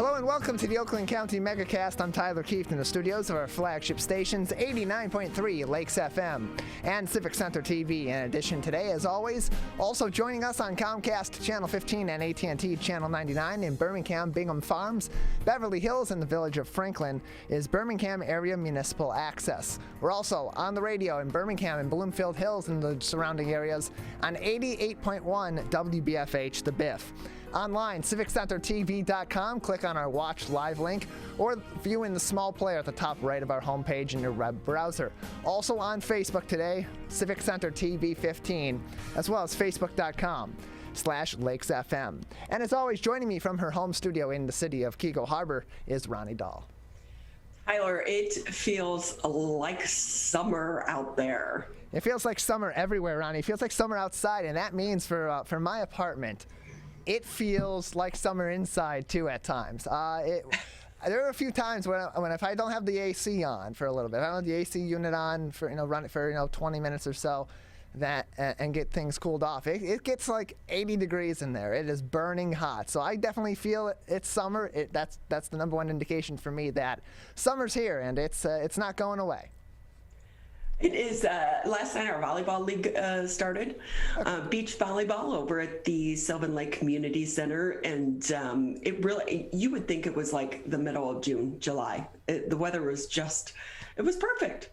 Hello and welcome to the Oakland County Megacast. I'm Tyler Keefe in the studios of our flagship stations, 89.3 Lakes FM and Civic Center TV. In addition today, as always, also joining us on Comcast Channel 15 and AT&T Channel 99 in Birmingham, Bingham Farms, Beverly Hills, and the village of Franklin is Birmingham Area Municipal Access. We're also on the radio in Birmingham and Bloomfield Hills and the surrounding areas on 88.1 WBFH, The Biff. Online, civiccentertv.com, click on our Watch Live link, or view in the small player at the top right of our homepage in your web browser. Also on Facebook today, Civic Center TV 15, as well as facebook.com/LakesFM. And as always, joining me from her home studio in the city of Keego Harbor is Ronnie Dahl. Tyler, it feels like summer out there. It feels like summer everywhere, Ronnie. It feels like summer outside, and that means for my apartment, it feels like summer inside too at times. There are a few times when if I don't have the AC on for a little bit, if I don't have the AC unit on for run it for 20 minutes or so, and get things cooled off, it gets like 80 degrees in there. It is burning hot. So I definitely feel it's summer. That's the number one indication for me that summer's here and it's not going away. It is. Last night our volleyball league started, beach volleyball over at the Sylvan Lake Community Center, and it really, you would think it was like the middle of June, July. The weather was it was perfect.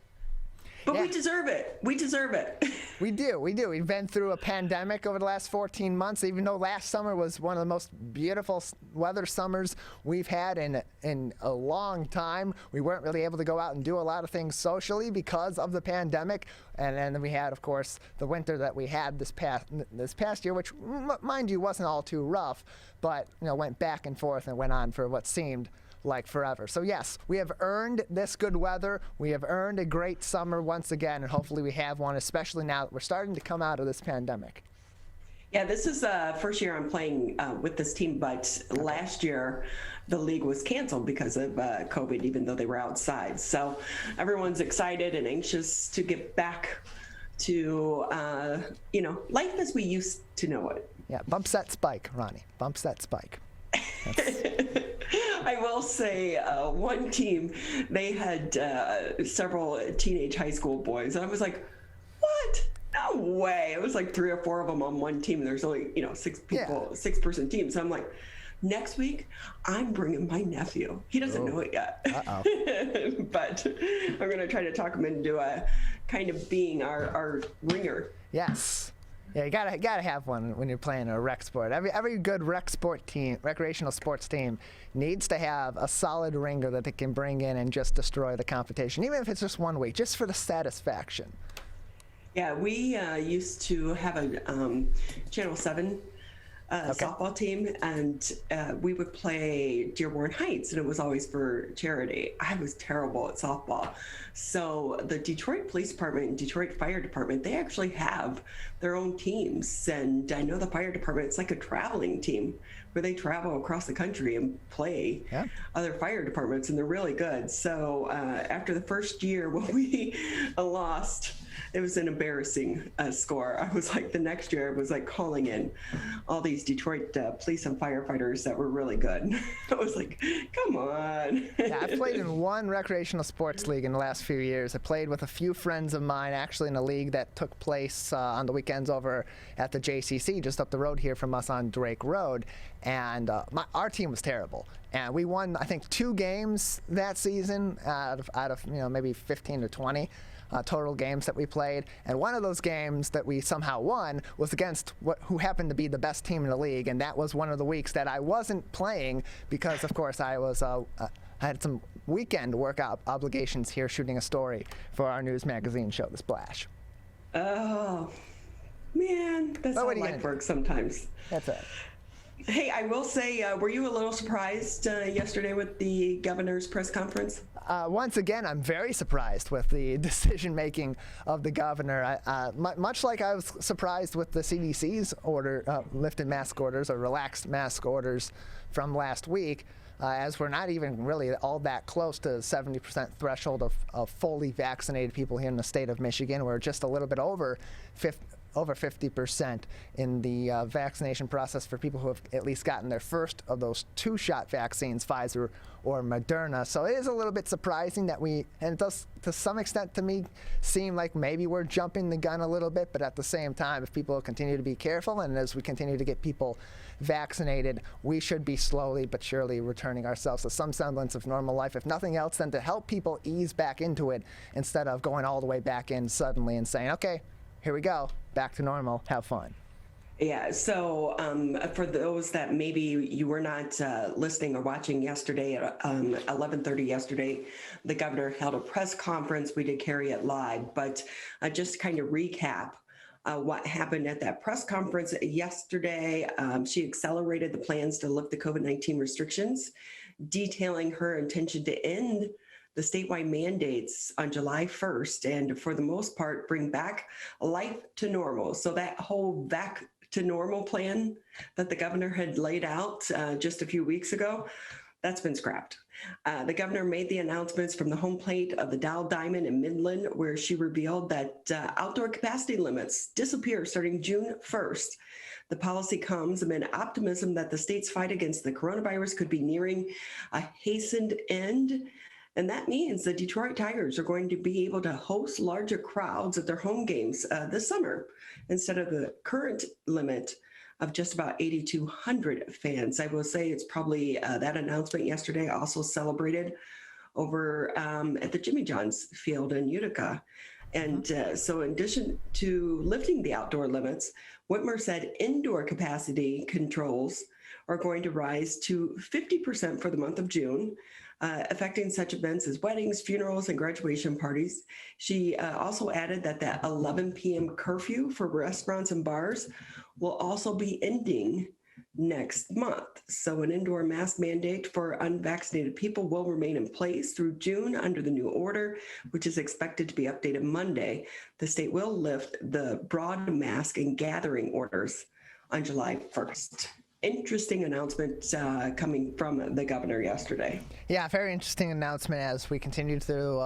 But yeah. We deserve it. We deserve it. We do. We've been through a pandemic over the last 14 months, even though last summer was one of the most beautiful weather summers we've had in a long time. We weren't really able to go out and do a lot of things socially because of the pandemic. And then we had, of course, the winter that we had this past year, which, mind you, wasn't all too rough, but went back and forth and went on for what seemed like forever. So yes, we have earned this good weather. We have earned a great summer once again, and hopefully we have one, especially now that we're starting to come out of this pandemic. Yeah, this is the first year I'm playing with this team, but last year the league was canceled because of COVID, even though they were outside. So everyone's excited and anxious to get back to, life as we used to know it. Yeah, bump set spike, Ronnie. Bump set spike. I will say one team, they had several teenage high school boys. And I was like, what? No way. It was like 3 or 4 of them on one team. And there's only, 6 people, 6-person team. So I'm like, next week, I'm bringing my nephew. He doesn't know it yet. Uh-oh. But I'm going to try to talk him into kind of being our ringer. Yes. Yeah, you gotta have one when you're playing a rec sport. Every good recreational sports team needs to have a solid ringer that they can bring in and just destroy the competition, even if it's just 1 week, just for the satisfaction. Yeah, we used to have a Channel 7 softball team, and we would play Dearborn Heights, and it was always for charity. I was terrible at softball. So the Detroit Police Department and Detroit Fire Department, they actually have their own teams. And I know the fire department, it's like a traveling team where they travel across the country and play other fire departments, and they're really good. So after the first year when we lost, it was an embarrassing score. I was like, the next year I was like calling in all these Detroit police and firefighters that were really good. I was like, come on. Yeah, I've played in one recreational sports league in the last few years. I played with a few friends of mine, actually in a league that took place on the weekends over at the JCC, just up the road here from us on Drake Road. And our team was terrible. And we won, I think, 2 games that season out of maybe 15 or 20. Total games that we played, and one of those games that we somehow won was against who happened to be the best team in the league, and that was one of the weeks that I wasn't playing because, of course, I had some weekend work obligations here shooting a story for our news magazine show, The Splash. Oh, man, that's how life works sometimes. That's it. Hey, I will say, were you a little surprised yesterday with the governor's press conference? Once again, I'm very surprised with the decision-making of the governor. Much like I was surprised with the CDC's lifted mask orders or relaxed mask orders from last week, as we're not even really all that close to the 70% threshold of fully vaccinated people here in the state of Michigan. We're just a little bit over over 50% in the vaccination process for people who have at least gotten their first of those 2-shot vaccines, Pfizer or Moderna. So it is a little bit surprising that and it does to some extent to me seem like maybe we're jumping the gun a little bit, but at the same time, if people continue to be careful and as we continue to get people vaccinated, we should be slowly but surely returning ourselves to some semblance of normal life, if nothing else than to help people ease back into it instead of going all the way back in suddenly and saying, okay, here we go, back to normal, have fun. Yeah, so for those that maybe you were not listening or watching yesterday at 11:30 yesterday, the governor held a press conference. We did carry it live, but just to kind of recap what happened at that press conference yesterday, she accelerated the plans to lift the COVID-19 restrictions, detailing her intention to end the statewide mandates on July 1st and for the most part bring back life to normal. So that whole back to normal plan that the governor had laid out just a few weeks ago, that's been scrapped. The governor made the announcements from the home plate of the Dow Diamond in Midland, where she revealed that outdoor capacity limits disappear starting June 1st. The policy comes amid optimism that the state's fight against the coronavirus could be nearing a hastened end. And that means the Detroit Tigers are going to be able to host larger crowds at their home games this summer instead of the current limit of just about 8,200 fans. I will say it's probably that announcement yesterday also celebrated over at the Jimmy John's field in Utica. And so in addition to lifting the outdoor limits, Whitmer said indoor capacity controls are going to rise to 50% for the month of June, affecting such events as weddings, funerals, and graduation parties. She also added that the 11 p.m. curfew for restaurants and bars will also be ending next month. So an indoor mask mandate for unvaccinated people will remain in place through June under the new order, which is expected to be updated Monday. The state will lift the broad mask and gathering orders on July 1st. Interesting announcement coming from the governor yesterday. Yeah, very interesting announcement as we continue to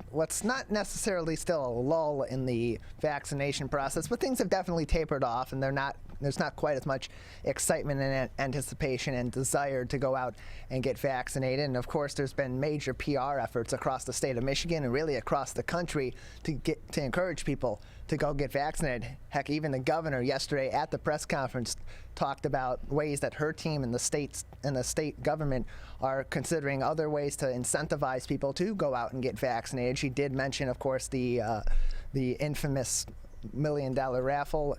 what's not necessarily still a lull in the vaccination process, but things have definitely tapered off, and there's not quite as much excitement and anticipation and desire to go out and get vaccinated. And of course, there's been major PR efforts across the state of Michigan and really across the country to encourage people to go get vaccinated. Heck, even the governor yesterday at the press conference talked about ways that her team and the state government are considering other ways to incentivize people to go out and get vaccinated. She did mention, of course, the infamous $1 million raffle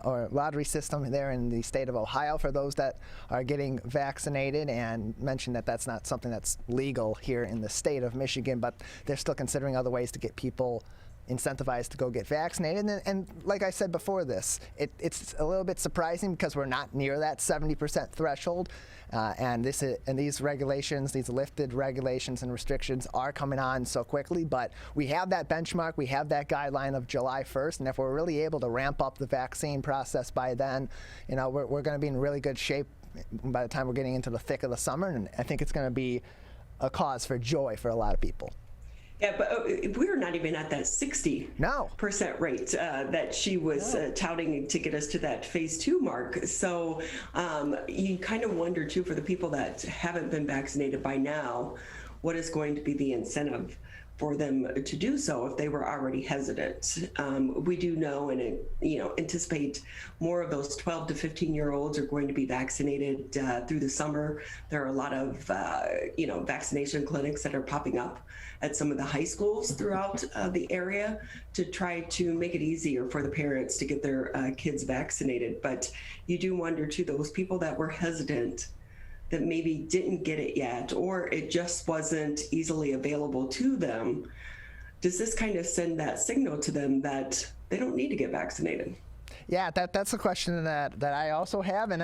or lottery system there in the state of Ohio for those that are getting vaccinated, and mentioned that that's not something that's legal here in the state of Michigan, but they're still considering other ways to get people incentivized to go get vaccinated. And like I said before this, it's a little bit surprising because we're not near that 70% threshold. And these regulations, these lifted regulations and restrictions are coming on so quickly, but we have that benchmark, we have that guideline of July 1st, and if we're really able to ramp up the vaccine process by then, we're going to be in really good shape by the time we're getting into the thick of the summer, and I think it's going to be a cause for joy for a lot of people. Yeah, but we're not even at that 60% rate that she was touting to get us to that phase 2 mark. So you kind of wonder, too, for the people that haven't been vaccinated by now, what is going to be the incentive for them to do so if they were already hesitant. We do know and anticipate more of those 12 to 15-year-olds are going to be vaccinated through the summer. There are a lot of vaccination clinics that are popping up at some of the high schools throughout the area to try to make it easier for the parents to get their kids vaccinated. But you do wonder, too, those people that were hesitant that maybe didn't get it yet, or it just wasn't easily available to them, does this kind of send that signal to them that they don't need to get vaccinated? Yeah, that's a question that I also have, and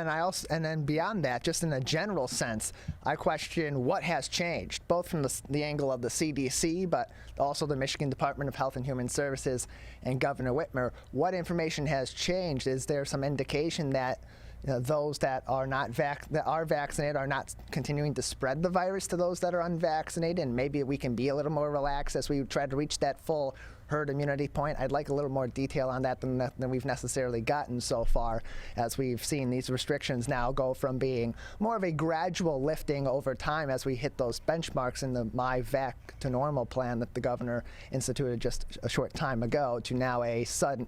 then beyond that, just in a general sense, I question what has changed, both from the angle of the CDC, but also the Michigan Department of Health and Human Services and Governor Whitmer. What information has changed? Is there some indication that those that are not that are vaccinated are not continuing to spread the virus to those that are unvaccinated, and maybe we can be a little more relaxed as we try to reach that full herd immunity point. I'd like a little more detail on that than we've necessarily gotten so far, as we've seen these restrictions now go from being more of a gradual lifting over time as we hit those benchmarks in the My Vac to Normal plan that the governor instituted just a short time ago, to now a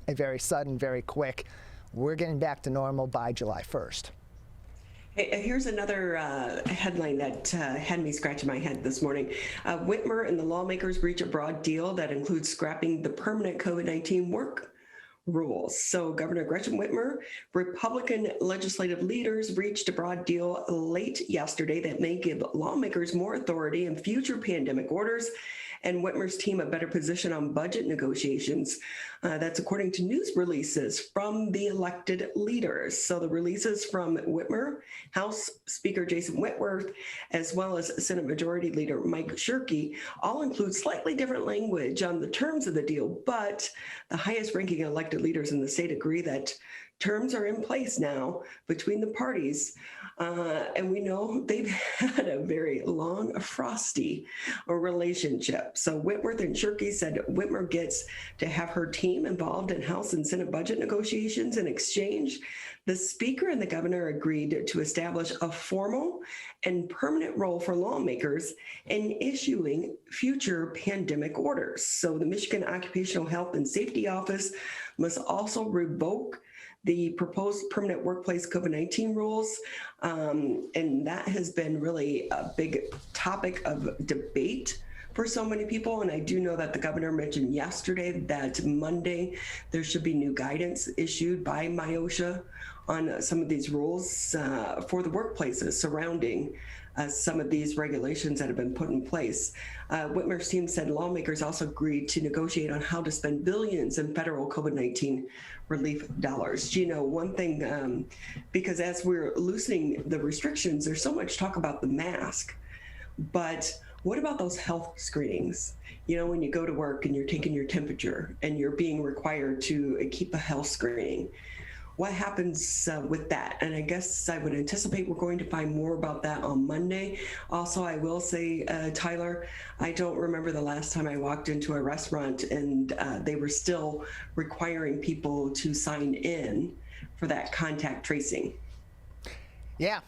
very sudden, very quick, we're getting back to normal by July 1st. Hey, here's another headline that had me scratching my head this morning. Whitmer and the lawmakers reach a broad deal that includes scrapping the permanent COVID-19 work rules. So Governor Gretchen Whitmer, Republican legislative leaders reached a broad deal late yesterday that may give lawmakers more authority in future pandemic orders, and Whitmer's team a better position on budget negotiations. That's according to news releases from the elected leaders. So the releases from Whitmer, House Speaker Jason Whitworth, as well as Senate Majority Leader Mike Shirkey, all include slightly different language on the terms of the deal, but the highest ranking elected leaders in the state agree that terms are in place now between the parties, and we know they've had a very long, frosty relationship. So Whitworth and Shirkey said Whitmer gets to have her team involved in House and Senate budget negotiations. In exchange, the Speaker and the Governor agreed to establish a formal and permanent role for lawmakers in issuing future pandemic orders. So the Michigan Occupational Health and Safety Office must also revoke the proposed permanent workplace COVID-19 rules. And that has been really a big topic of debate for so many people. And I do know that the governor mentioned yesterday that Monday there should be new guidance issued by MIOSHA on some of these rules for the workplaces surrounding some of these regulations that have been put in place. Whitmer's team said lawmakers also agreed to negotiate on how to spend billions in federal COVID-19 relief dollars. Gino, one thing, because as we're loosening the restrictions, there's so much talk about the mask, but what about those health screenings? You know, when you go to work and you're taking your temperature and you're being required to keep a health screening, what happens with that? And I guess I would anticipate we're going to find more about that on Monday. Also, I will say, Tyler, I don't remember the last time I walked into a restaurant and they were still requiring people to sign in for that contact tracing. Yeah,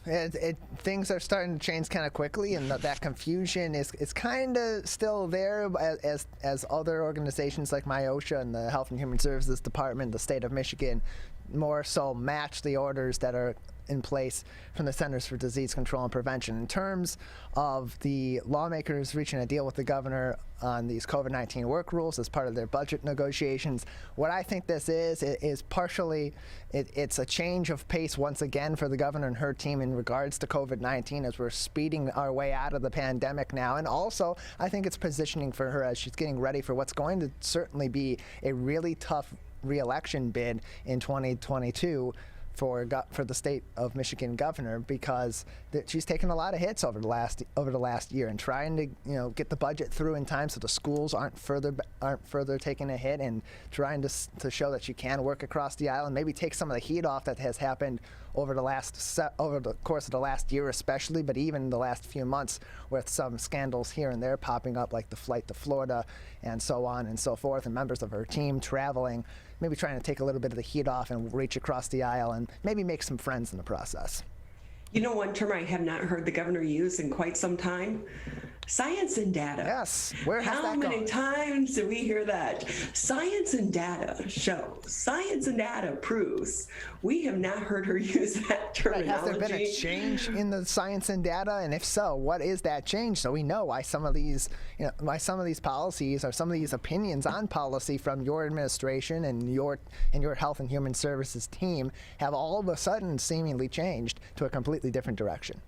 things are starting to change kind of quickly, and that confusion is kind of still there as other organizations like MIOSHA and the Health and Human Services Department, the state of Michigan, more so match the orders that are in place from the Centers for Disease Control and Prevention. In terms of the lawmakers reaching a deal with the governor on these COVID-19 work rules as part of their budget negotiations, what I think this is partially, it's a change of pace once again for the governor and her team in regards to COVID-19 as we're speeding our way out of the pandemic now. And also, I think it's positioning for her as she's getting ready for what's going to certainly be a really tough re-election bid in 2022 for the state of Michigan governor, because she's taken a lot of hits over the last year and trying to get the budget through in time so the schools aren't further taking a hit, and trying to show that she can work across the aisle and maybe take some of the heat off that has happened over the course of the last year especially, but even the last few months with some scandals here and there popping up, like the flight to Florida and so on and so forth, and members of her team traveling, maybe trying to take a little bit of the heat off and reach across the aisle and maybe make some friends in the process. You know, one term I have not heard the governor use in quite some time: science and data. Yes, where has that gone? How many times do we hear that? Science and data show. Science and data proves. We have not heard her use that terminology. Right. Has there been a change in the science and data? And if so, what is that change? So we know why some of these policies or some of these opinions on policy from your administration and your Health and Human Services team have all of a sudden seemingly changed to a completely different direction.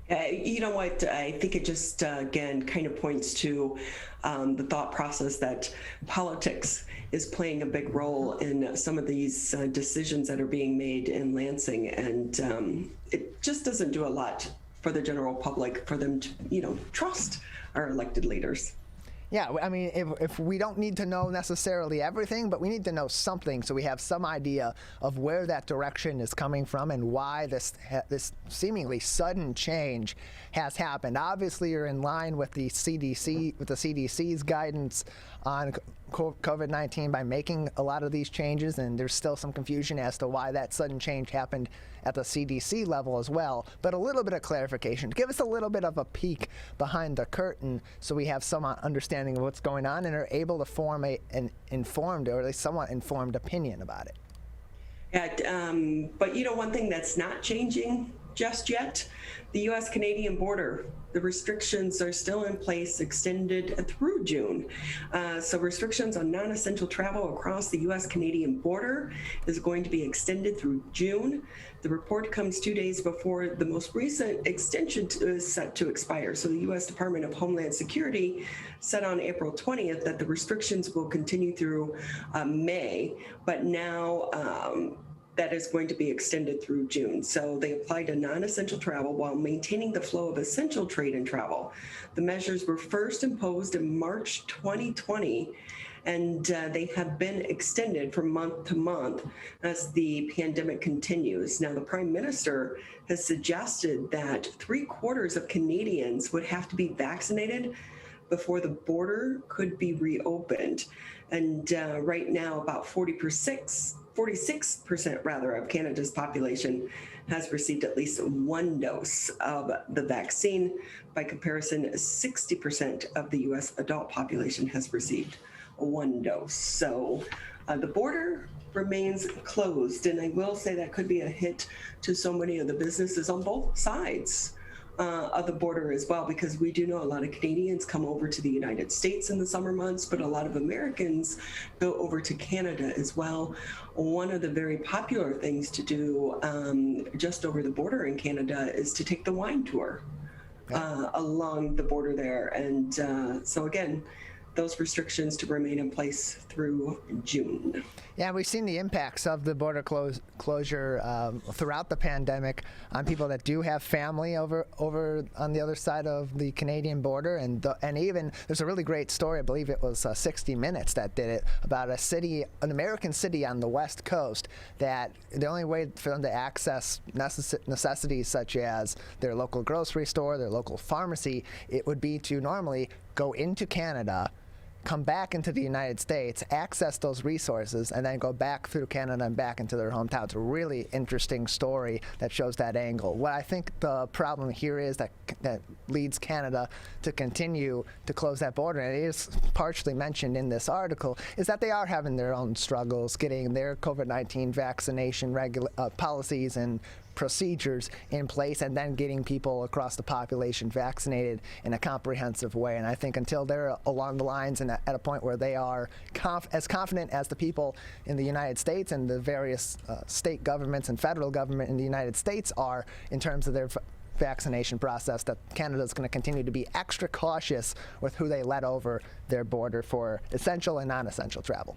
You know what? I think it just, again, kind of points to the thought process that politics is playing a big role in some of these decisions that are being made in Lansing. And it just doesn't do a lot for the general public for them to, trust our elected leaders. Yeah, I mean, if we don't need to know necessarily everything, but we need to know something so we have some idea of where that direction is coming from and why this seemingly sudden change has happened. Obviously, you're in line with the CDC's guidance on COVID-19 by making a lot of these changes, and there's still some confusion as to why that sudden change happened at the CDC level as well. But a little bit of clarification. Give us a little bit of a peek behind the curtain so we have some understanding of what's going on and are able to form an informed, or at least somewhat informed, opinion about it. Yeah, but one thing that's not changing just yet, the U.S.-Canadian border. The restrictions are still in place, extended through June. So restrictions on non-essential travel across the U.S.-Canadian border is going to be extended through June. The report comes 2 days before the most recent extension is set to expire. So the U.S. Department of Homeland Security said on April 20th that the restrictions will continue through May, but now that is going to be extended through June. So they apply to non-essential travel while maintaining the flow of essential trade and travel. The measures were first imposed in March 2020, and they have been extended from month to month as the pandemic continues. Now, the Prime Minister has suggested that 3/4 of Canadians would have to be vaccinated before the border could be reopened. And right now, about 46% of Canada's population has received at least one dose of the vaccine. By comparison, 60% of the U.S. adult population has received one dose. So the border remains closed. And I will say that could be a hit to so many of the businesses on both sides of the border as well, because we do know a lot of Canadians come over to the United States in the summer months, but a lot of Americans go over to Canada as well. One of the very popular things to do just over the border in Canada is to take the wine tour along the border there. And so again, those restrictions to remain in place through June. Yeah, we've seen the impacts of the border closure throughout the pandemic on people that do have family over on the other side of the Canadian border, and even there's a really great story, I believe it was 60 Minutes that did it, about an American city on the West Coast that the only way for them to access necessities such as their local grocery store, their local pharmacy, it would be to normally go into Canada, come back into the United States, access those resources, and then go back through Canada and back into their hometown. It's a really interesting story that shows that angle. What I think the problem here is that leads Canada to continue to close that border, and it is partially mentioned in this article, is that they are having their own struggles getting their COVID-19 vaccination policies and procedures in place, and then getting people across the population vaccinated in a comprehensive way. And I think until they're along the lines and at a point where they are as confident as the people in the United States and the various state governments and federal government in the United States are in terms of their vaccination process, that Canada is going to continue to be extra cautious with who they let over their border for essential and non-essential travel.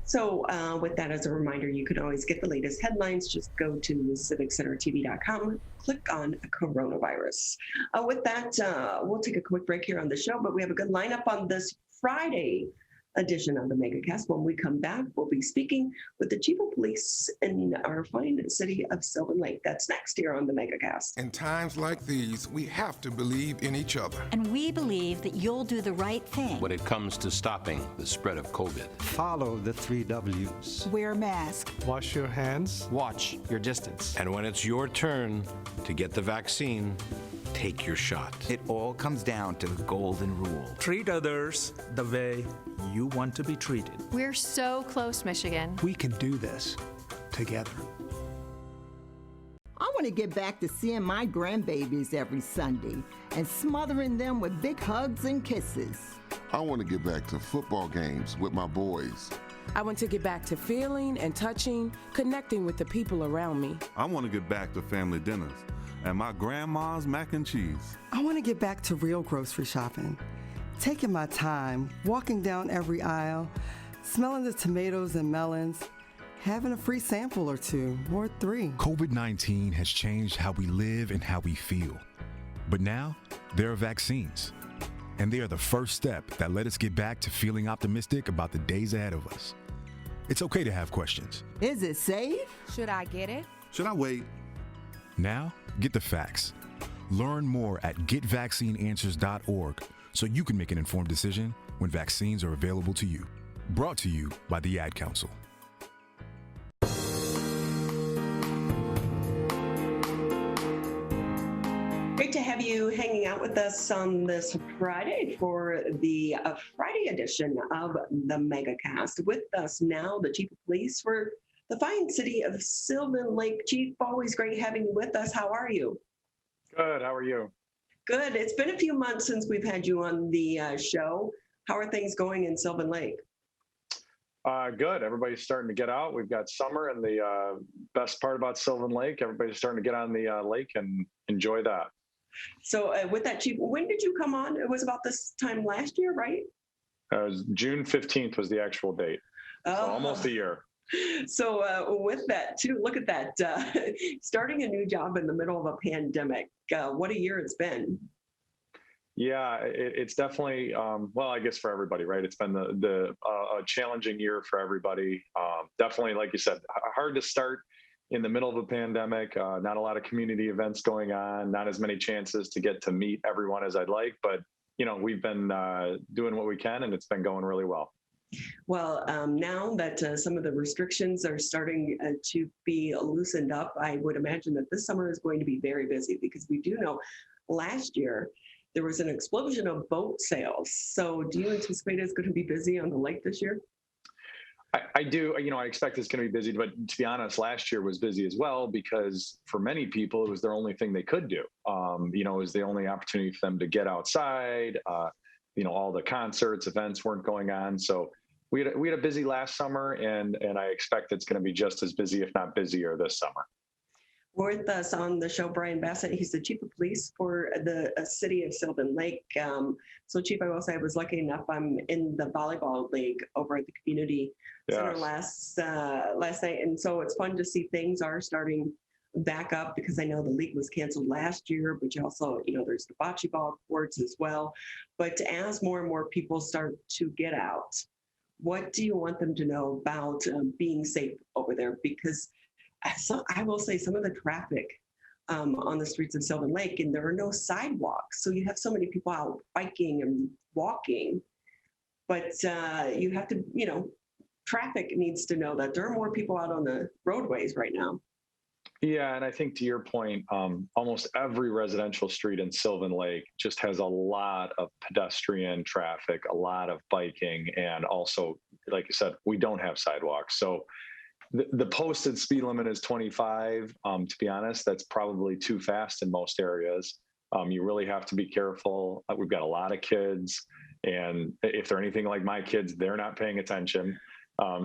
So with that as a reminder, you can always get the latest headlines. Just go to civiccentertv.com, click on coronavirus. With that, we'll take a quick break here on the show, but we have a good lineup on this Friday edition of the Megacast. When we come back, we'll be speaking with the chief of police in our fine city of Sylvan Lake. That's next here on the Megacast. In times like these, we have to believe in each other. And we believe that you'll do the right thing when it comes to stopping the spread of COVID. Follow the 3 W's. Wear a mask. Wash your hands. Watch your distance. And when it's your turn to get the vaccine, take your shot. It all comes down to the golden rule. Treat others the way you want to be treated. We're so close, Michigan. We can do this together. I want to get back to seeing my grandbabies every Sunday and smothering them with big hugs and kisses. I want to get back to football games with my boys. I want to get back to feeling and touching, connecting with the people around me. I want to get back to family dinners and my grandma's mac and cheese. I want to get back to real grocery shopping, taking my time, walking down every aisle, smelling the tomatoes and melons, having a free sample or 2 or 3. COVID-19 has changed how we live and how we feel. But now, there are vaccines. and they are the first step that let us get back to feeling optimistic about the days ahead of us. It's okay to have questions. Is it safe? Should I get it? Should I wait? Now, get the facts. Learn more at getvaccineanswers.org so you can make an informed decision when vaccines are available to you. Brought to you by the Ad Council. Great to have you hanging out with us on this Friday for the Friday edition of the Megacast. With us now, the Chief of Police for the fine city of Sylvan Lake. Chief, always great having you with us. How are you? Good. How are you? Good. It's been a few months since we've had you on the show. How are things going in Sylvan Lake? Good. Everybody's starting to get out. We've got summer, and the best part about Sylvan Lake, everybody's starting to get on the lake and enjoy that. So with that, Chief, when did you come on? It was about this time last year, right? It was June 15th was the actual date. So almost a year. So with that, too, look at that. Starting a new job in the middle of a pandemic. What a year it's been. Yeah, it's definitely, well, I guess for everybody, right? It's been a challenging year for everybody. Definitely, like you said, hard to start in the middle of a pandemic, not a lot of community events going on, not as many chances to get to meet everyone as I'd like, but we've been doing what we can, and it's been going really well. Well, now that some of the restrictions are starting to be loosened up, I would imagine that this summer is going to be very busy, because we do know last year there was an explosion of boat sales. So do you anticipate it's going to be busy on the lake this year? I do. I expect it's going to be busy, but to be honest, last year was busy as well, because for many people, it was their only thing they could do. It was the only opportunity for them to get outside. All the concerts, events weren't going on. So we had a busy last summer, and I expect it's going to be just as busy, if not busier, this summer. With us on the show, Brian Bassett. He's the Chief of Police for the city of Sylvan Lake. So, Chief, I will say I was lucky enough. I'm in the volleyball league over at the community center last night, and so it's fun to see things are starting back up, because I know the league was canceled last year, but you also, there's the bocce ball courts as well. But as more and more people start to get out, what do you want them to know about being safe over there? Because I will say some of the traffic on the streets of Sylvan Lake, and there are no sidewalks. So you have so many people out biking and walking, but you have to, traffic needs to know that there are more people out on the roadways right now. Yeah, and I think to your point, almost every residential street in Sylvan Lake just has a lot of pedestrian traffic, a lot of biking, and also, like you said, we don't have sidewalks. So the posted speed limit is 25. To be honest, that's probably too fast in most areas. You really have to be careful. We've got a lot of kids, and if they're anything like my kids, they're not paying attention.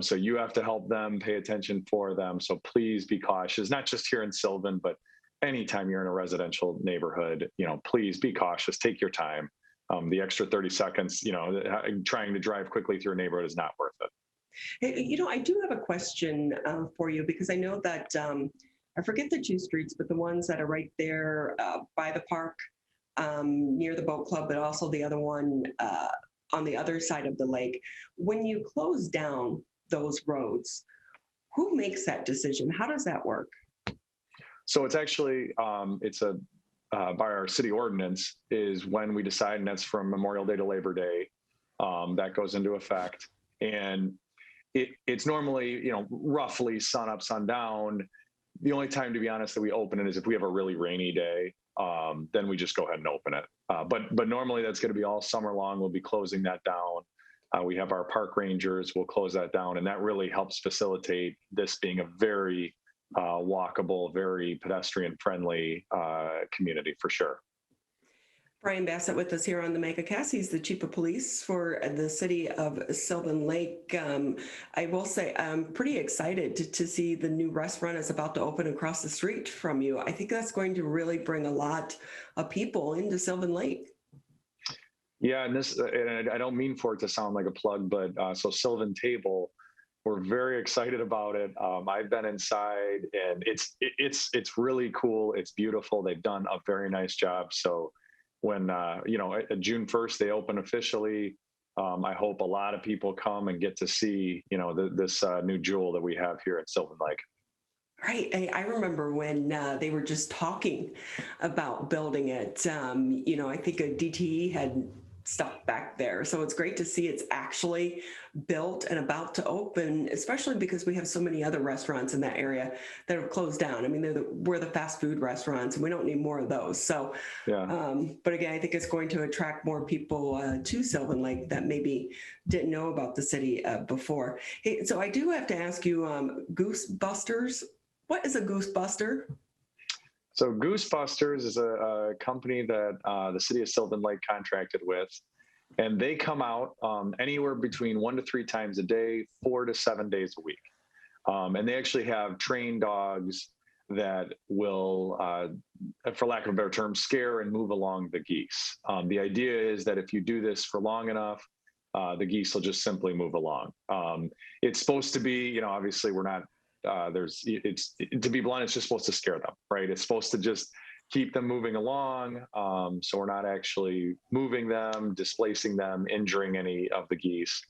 So you have to help them, pay attention for them. So please be cautious, not just here in Sylvan, but anytime you're in a residential neighborhood, please be cautious, take your time. The extra 30 seconds, trying to drive quickly through a neighborhood is not worth it. Hey, I do have a question for you, because I know that, I forget the two streets, but the ones that are right there by the park, near the boat club, but also the other one on the other side of the lake. When you close down those roads, who makes that decision? How does that work? So it's actually, by our city ordinance is when we decide, and that's from Memorial Day to Labor Day, that goes into effect. And it's normally, roughly sun up, sundown. The only time, to be honest, that we open it is if we have a really rainy day. Then we just go ahead and open it. But normally that's going to be all summer long. We'll be closing that down. We have our park rangers. We'll close that down, and that really helps facilitate this being a very walkable, very pedestrian-friendly community for sure. Brian Bassett with us here on the Megacast. He's the Chief of Police for the city of Sylvan Lake. I will say I'm pretty excited to see the new restaurant is about to open across the street from you. I think that's going to really bring a lot of people into Sylvan Lake. Yeah, and I don't mean for it to sound like a plug, but so Sylvan Table, we're very excited about it. I've been inside, and it's really cool. It's beautiful. They've done a very nice job. So when June 1st they open officially. I hope a lot of people come and get to see this new jewel that we have here at Sylvan Lake. Right. I remember when they were just talking about building it. I think a DTE had stuff back there. So it's great to see it's actually built and about to open, especially because we have so many other restaurants in that area that have closed down. I mean, we're the fast food restaurants and we don't need more of those. So, but again, I think it's going to attract more people to Sylvan Lake that maybe didn't know about the city before. Hey, so I do have to ask you, Goosebusters, what is a Goosebuster? So Goosebusters is a company that the city of Sylvan Lake contracted with, and they come out anywhere between 1 to 3 times a day, 4 to 7 days a week. And they actually have trained dogs that will, for lack of a better term, scare and move along the geese. The idea is that if you do this for long enough, the geese will just simply move along. It's supposed to be, obviously we're not, to be blunt, it's just supposed to scare them, right? It's supposed to just keep them moving along. So we're not actually moving them, displacing them, injuring any of the geese.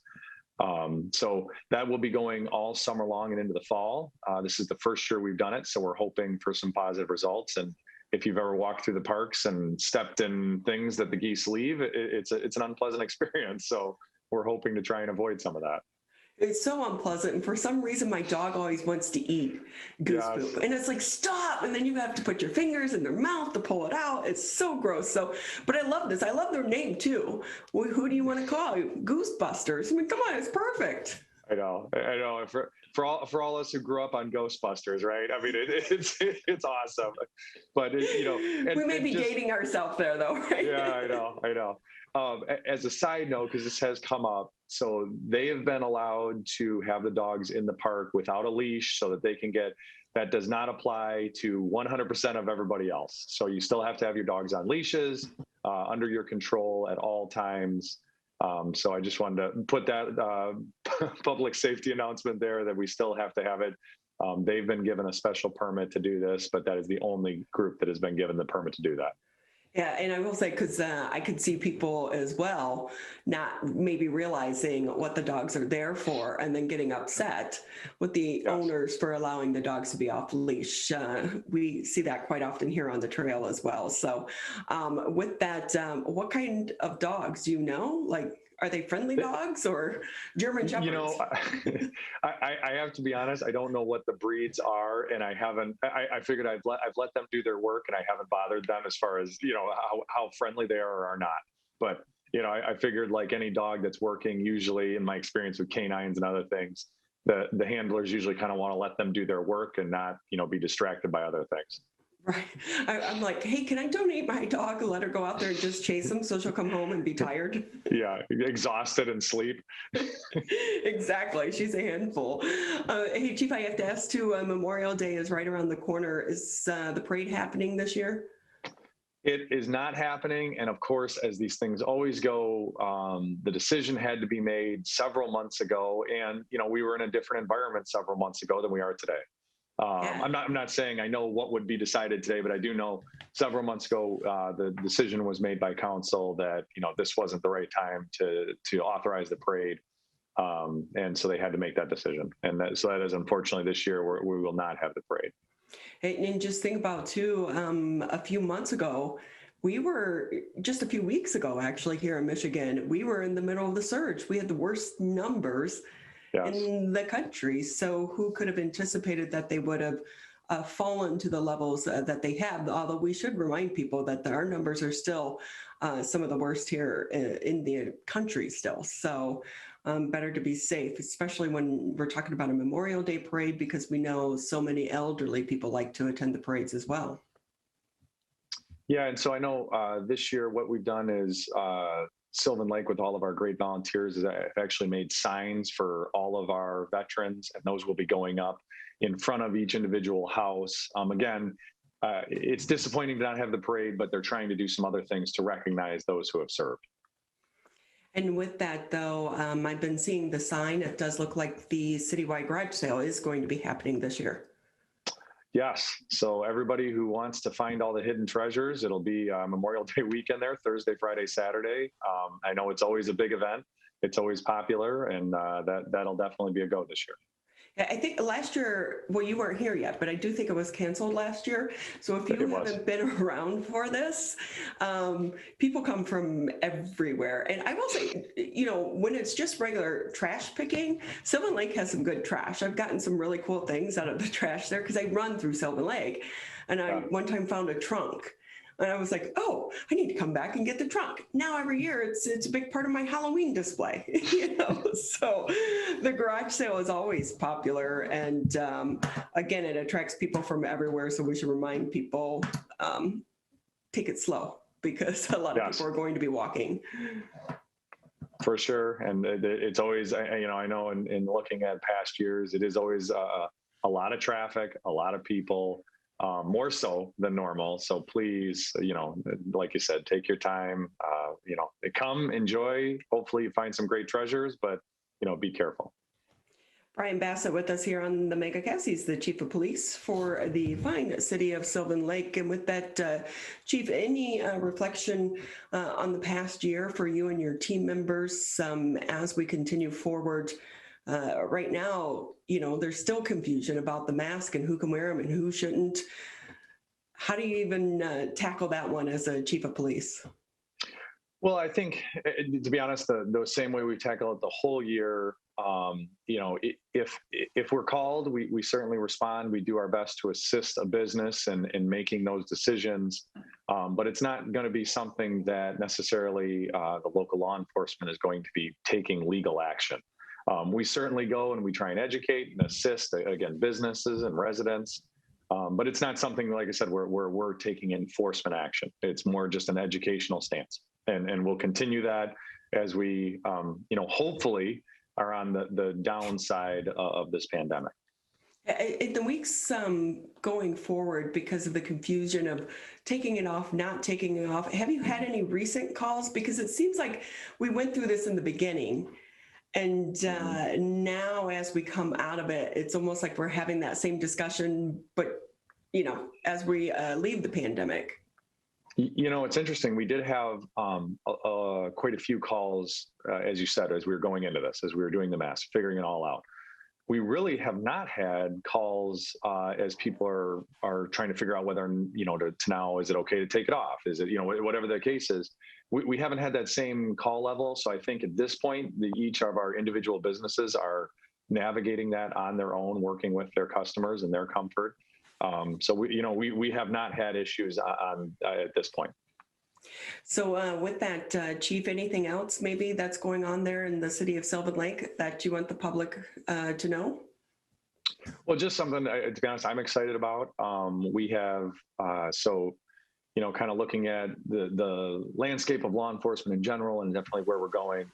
So that will be going all summer long and into the fall. This is the first year we've done it, so we're hoping for some positive results. And if you've ever walked through the parks and stepped in things that the geese leave, it's an unpleasant experience. So we're hoping to try and avoid some of that. It's so unpleasant. And for some reason, my dog always wants to eat goose poop. And it's like, stop. And then you have to put your fingers in their mouth to pull it out. It's so gross. So, but I love this. I love their name too. Well, who do you want to call? Goosebusters. I mean, come on, it's perfect. I know. For all us who grew up on Ghostbusters, right? I mean, it's awesome. But we may be dating ourselves there, though, right? Yeah, I know. As a side note, because this has come up, so they have been allowed to have the dogs in the park without a leash, so that they can get. That does not apply to 100% of everybody else. So you still have to have your dogs on leashes, under your control at all times. So I just wanted to put that public safety announcement there that we still have to have it. They've been given a special permit to do this, but that is the only group that has been given the permit to do that. Yeah, and I will say, because I could see people as well not maybe realizing what the dogs are there for and then getting upset with the owners for allowing the dogs to be off leash. We see that quite often here on the trail as well. So with that, what kind of dogs do you know? Like, are they friendly dogs or German Shepherds? I have to be honest. I don't know what the breeds are, and I haven't. I figured I've let them do their work, and I haven't bothered them as far as how friendly they are or are not. But I figured, like any dog that's working, usually in my experience with canines and other things, the handlers usually kind of want to let them do their work and not be distracted by other things. Right. I'm like, hey, can I donate my dog and let her go out there and just chase him so she'll come home and be tired? Yeah, exhausted and sleep. Exactly. She's a handful. Hey, Chief, I have to ask too, Memorial Day is right around the corner. Is the parade happening this year? It is not happening. And of course, as these things always go, the decision had to be made several months ago. And, we were in a different environment several months ago than we are today. I'm not saying I know what would be decided today, but I do know several months ago, the decision was made by council that, this wasn't the right time to authorize the parade. And so they had to make that decision. And so that is unfortunately this year we will not have the parade. And just think about too, a few months ago, we were just a few weeks ago, actually here in Michigan, we were in the middle of the surge. We had the worst numbers in the country. So who could have anticipated that they would have fallen to the levels that they have? Although we should remind people that our numbers are still some of the worst here in the country still. So better to be safe, especially when we're talking about a Memorial Day parade, because we know so many elderly people like to attend the parades as well. Yeah, and so I know this year what we've done is Sylvan Lake, with all of our great volunteers, has actually made signs for all of our veterans, and those will be going up in front of each individual house. Again, it's disappointing to not have the parade, but they're trying to do some other things to recognize those who have served. And with that, though, I've been seeing the sign. It does look like the citywide garage sale is going to be happening this year. Yes. So everybody who wants to find all the hidden treasures, it'll be Memorial Day weekend there, Thursday, Friday, Saturday. I know it's always a big event. It's always popular, and that'll definitely be a go this year. I think last year, well, you weren't here yet, but I do think it was canceled last year. So if you haven't been around for this, people come from everywhere. And I will say, when it's just regular trash picking, Sylvan Lake has some good trash. I've gotten some really cool things out of the trash there because I run through Sylvan Lake. And I one time found a trunk. And I was like, oh, I need to come back and get the trunk. Now every year it's a big part of my Halloween display, So the garage sale is always popular. And again, it attracts people from everywhere. So we should remind people, take it slow because a lot of people are going to be walking. For sure. And it's always, I know in looking at past years, it is always a lot of traffic, a lot of people. More so than normal. So please, like you said, take your time, come enjoy. Hopefully you find some great treasures, but, be careful. Brian Bassett with us here on the Megacast. He's the chief of police for the fine city of Sylvan Lake. And with that, Chief, any reflection on the past year for you and your team members as we continue forward? Right now, there's still confusion about the mask and who can wear them and who shouldn't. How do you even tackle that one as a chief of police? Well, I think, to be honest, the same way we tackle it the whole year, if we're called, we certainly respond. We do our best to assist a business in making those decisions. But it's not going to be something that necessarily the local law enforcement is going to be taking legal action. We certainly go and we try and educate and assist, again, businesses and residents. But it's not something, like I said, where we're taking enforcement action. It's more just an educational stance. And we'll continue that as we, hopefully are on the downside of this pandemic. In the weeks going forward, because of the confusion of taking it off, not taking it off, have you had any recent calls? Because it seems like we went through this in the beginning. And now as we come out of it, it's almost like we're having that same discussion, but, as we leave the pandemic. It's interesting. We did have quite a few calls, as you said, as we were going into this, as we were doing the mask, figuring it all out. We really have not had calls as people are trying to figure out whether, to now, is it okay to take it off? Is it, whatever the case is. We haven't had that same call level. So I think at this point, each of our individual businesses are navigating that on their own, working with their customers and their comfort. So we have not had issues at this point. So with that, Chief, anything else maybe that's going on there in the city of Sylvan Lake that you want the public to know? Well, just something, to be honest, I'm excited about. We have, kind of looking at the landscape of law enforcement in general and definitely where we're going.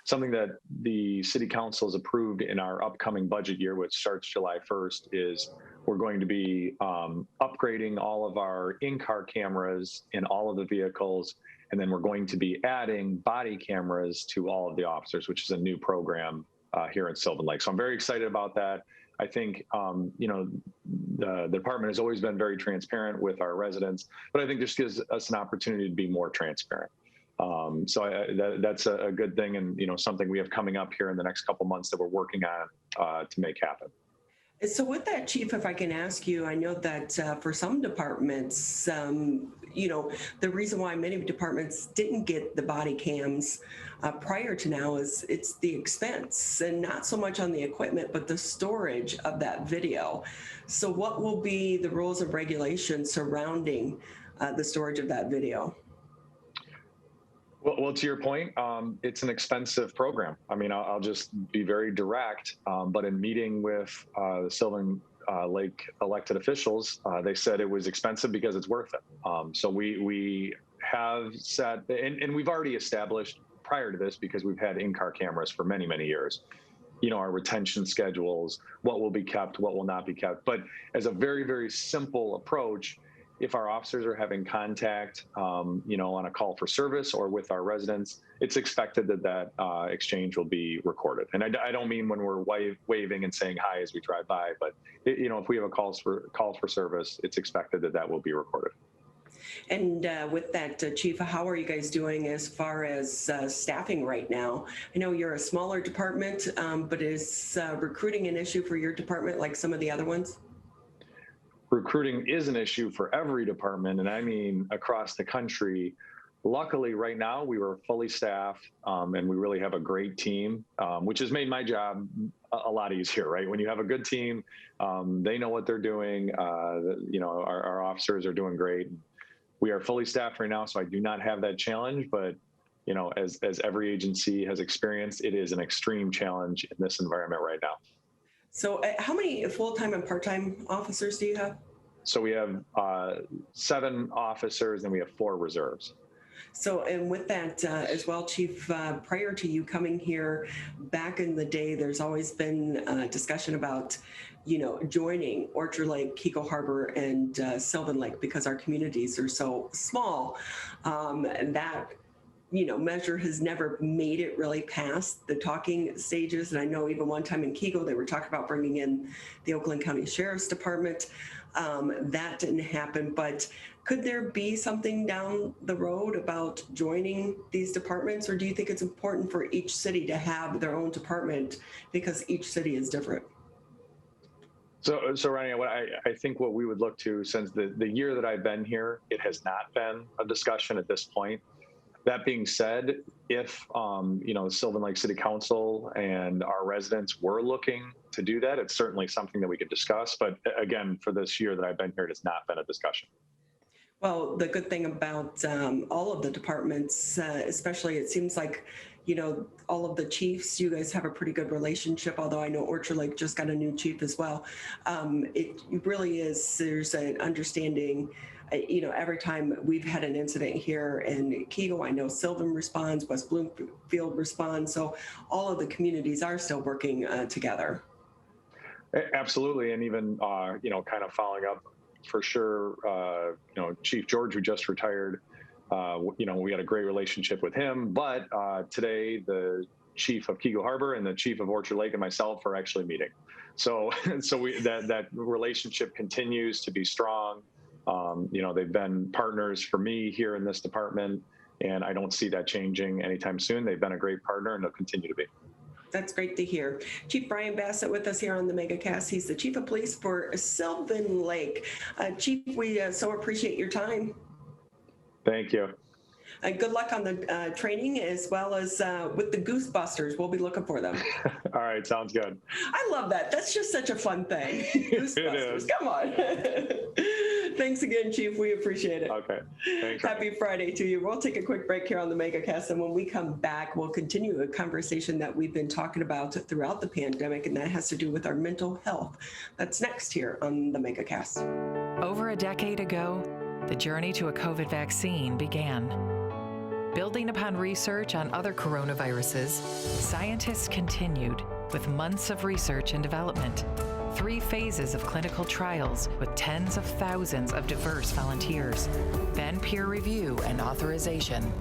Something that the city council has approved in our upcoming budget year, which starts July 1st, is we're going to be upgrading all of our in-car cameras in all of the vehicles. And then we're going to be adding body cameras to all of the officers, which is a new program here in Sylvan Lake. So I'm very excited about that. I think, the department has always been very transparent with our residents, but I think this gives us an opportunity to be more transparent. So that's a good thing, and something we have coming up here in the next couple months that we're working on to make happen. So with that, Chief, if I can ask you, I know that for some departments, the reason why many departments didn't get the body cams prior to now is it's the expense, and not so much on the equipment, but the storage of that video. So what will be the rules and regulations surrounding the storage of that video? Well, to your point, it's an expensive program. I mean, I'll just be very direct, but in meeting with the Sylvan Lake elected officials, they said it was expensive because it's worth it. So we have set, and we've already established prior to this, because we've had in-car cameras for many, many years, our retention schedules, what will be kept, what will not be kept. But as a very, very simple approach, if our officers are having contact, on a call for service or with our residents, it's expected that exchange will be recorded. And I don't mean when we're waving and saying hi as we drive by, but if we have a call for service, it's expected that will be recorded. And with that, Chief, how are you guys doing as far as staffing right now? I know you're a smaller department, but is recruiting an issue for your department like some of the other ones? Recruiting is an issue for every department, and I mean across the country. Luckily, right now, we were fully staffed, and we really have a great team, which has made my job a lot easier, right? When you have a good team, they know what they're doing. Our officers are doing great. We are fully staffed right now, so I do not have that challenge, but as every agency has experienced, it is an extreme challenge in this environment right now. So how many full-time and part-time officers do you have? So we have 7 officers and we have 4 reserves. So, and with that as well, Chief, prior to you coming here back in the day, there's always been discussion about, joining Orchard Lake, Keiko Harbor, and Sylvan Lake because our communities are so small. And that, measure has never made it really past the talking stages. And I know even one time in Keiko, they were talking about bringing in the Oakland County Sheriff's Department. That didn't happen, but could there be something down the road about joining these departments, or do you think it's important for each city to have their own department because each city is different? So Ryan, I think what we would look to, since the year that I've been here, it has not been a discussion at this point. That being said, if Sylvan Lake City Council and our residents were looking to do that, it's certainly something that we could discuss. But again, for this year that I've been here, it has not been a discussion. Well, the good thing about all of the departments, especially it seems like, all of the chiefs, you guys have a pretty good relationship, although I know Orchard Lake just got a new chief as well. It really is, there's an understanding. Every time we've had an incident here in Keiko, I know Sylvan responds, West Bloomfield responds. So all of the communities are still working together. Absolutely. And even, kind of following up for sure, Chief George, who just retired, we had a great relationship with him. But today, the chief of Keiko Harbor and the chief of Orchard Lake and myself are actually meeting. So that relationship continues to be strong. They've been partners for me here in this department, and I don't see that changing anytime soon. They've been a great partner, and they'll continue to be. That's great to hear. Chief Brian Bassett with us here on the Megacast. He's the chief of police for Sylvan Lake. Chief, we so appreciate your time. Thank you. Good luck on the training as well as with the Goosebusters. We'll be looking for them. All right, sounds good. I love that. That's just such a fun thing. Goosebusters, It is. Come on. Thanks again, Chief. We appreciate it. Okay. Thanks. Happy Friday to you. We'll take a quick break here on the Megacast, and when we come back, we'll continue a conversation that we've been talking about throughout the pandemic, and that has to do with our mental health. That's next here on the Megacast. Over a decade ago, the journey to a COVID vaccine began. Building upon research on other coronaviruses, scientists continued with months of research and development, 3 phases of clinical trials with tens of thousands of diverse volunteers, then peer review and authorization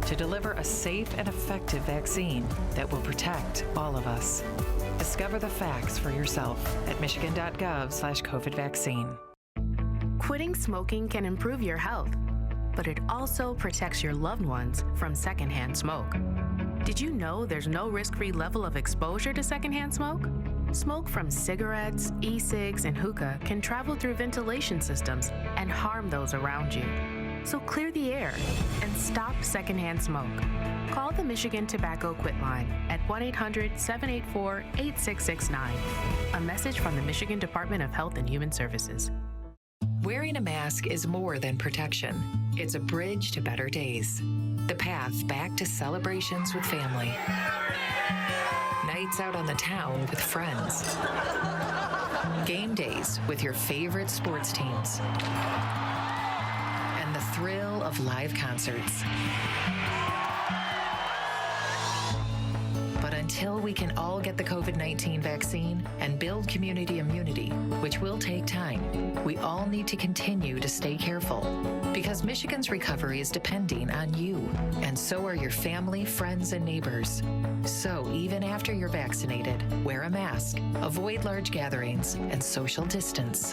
to deliver a safe and effective vaccine that will protect all of us. Discover the facts for yourself at michigan.gov/COVID vaccine. Quitting smoking can improve your health, but it also protects your loved ones from secondhand smoke. Did you know there's no risk-free level of exposure to secondhand smoke? Smoke from cigarettes, e-cigs, and hookah can travel through ventilation systems and harm those around you. So clear the air and stop secondhand smoke. Call the Michigan Tobacco Quit Line at 1-800-784-8669. A message from the Michigan Department of Health and Human Services. Wearing a mask is more than protection. It's a bridge to better days. The path back to celebrations with family. Nights out on the town with friends. Game days with your favorite sports teams. And the thrill of live concerts. But until until we can all get the COVID-19 vaccine and build community immunity, which will take time, we all need to continue to stay careful because Michigan's recovery is depending on you, and so are your family, friends, and neighbors. So even after you're vaccinated, wear a mask, avoid large gatherings, and social distance.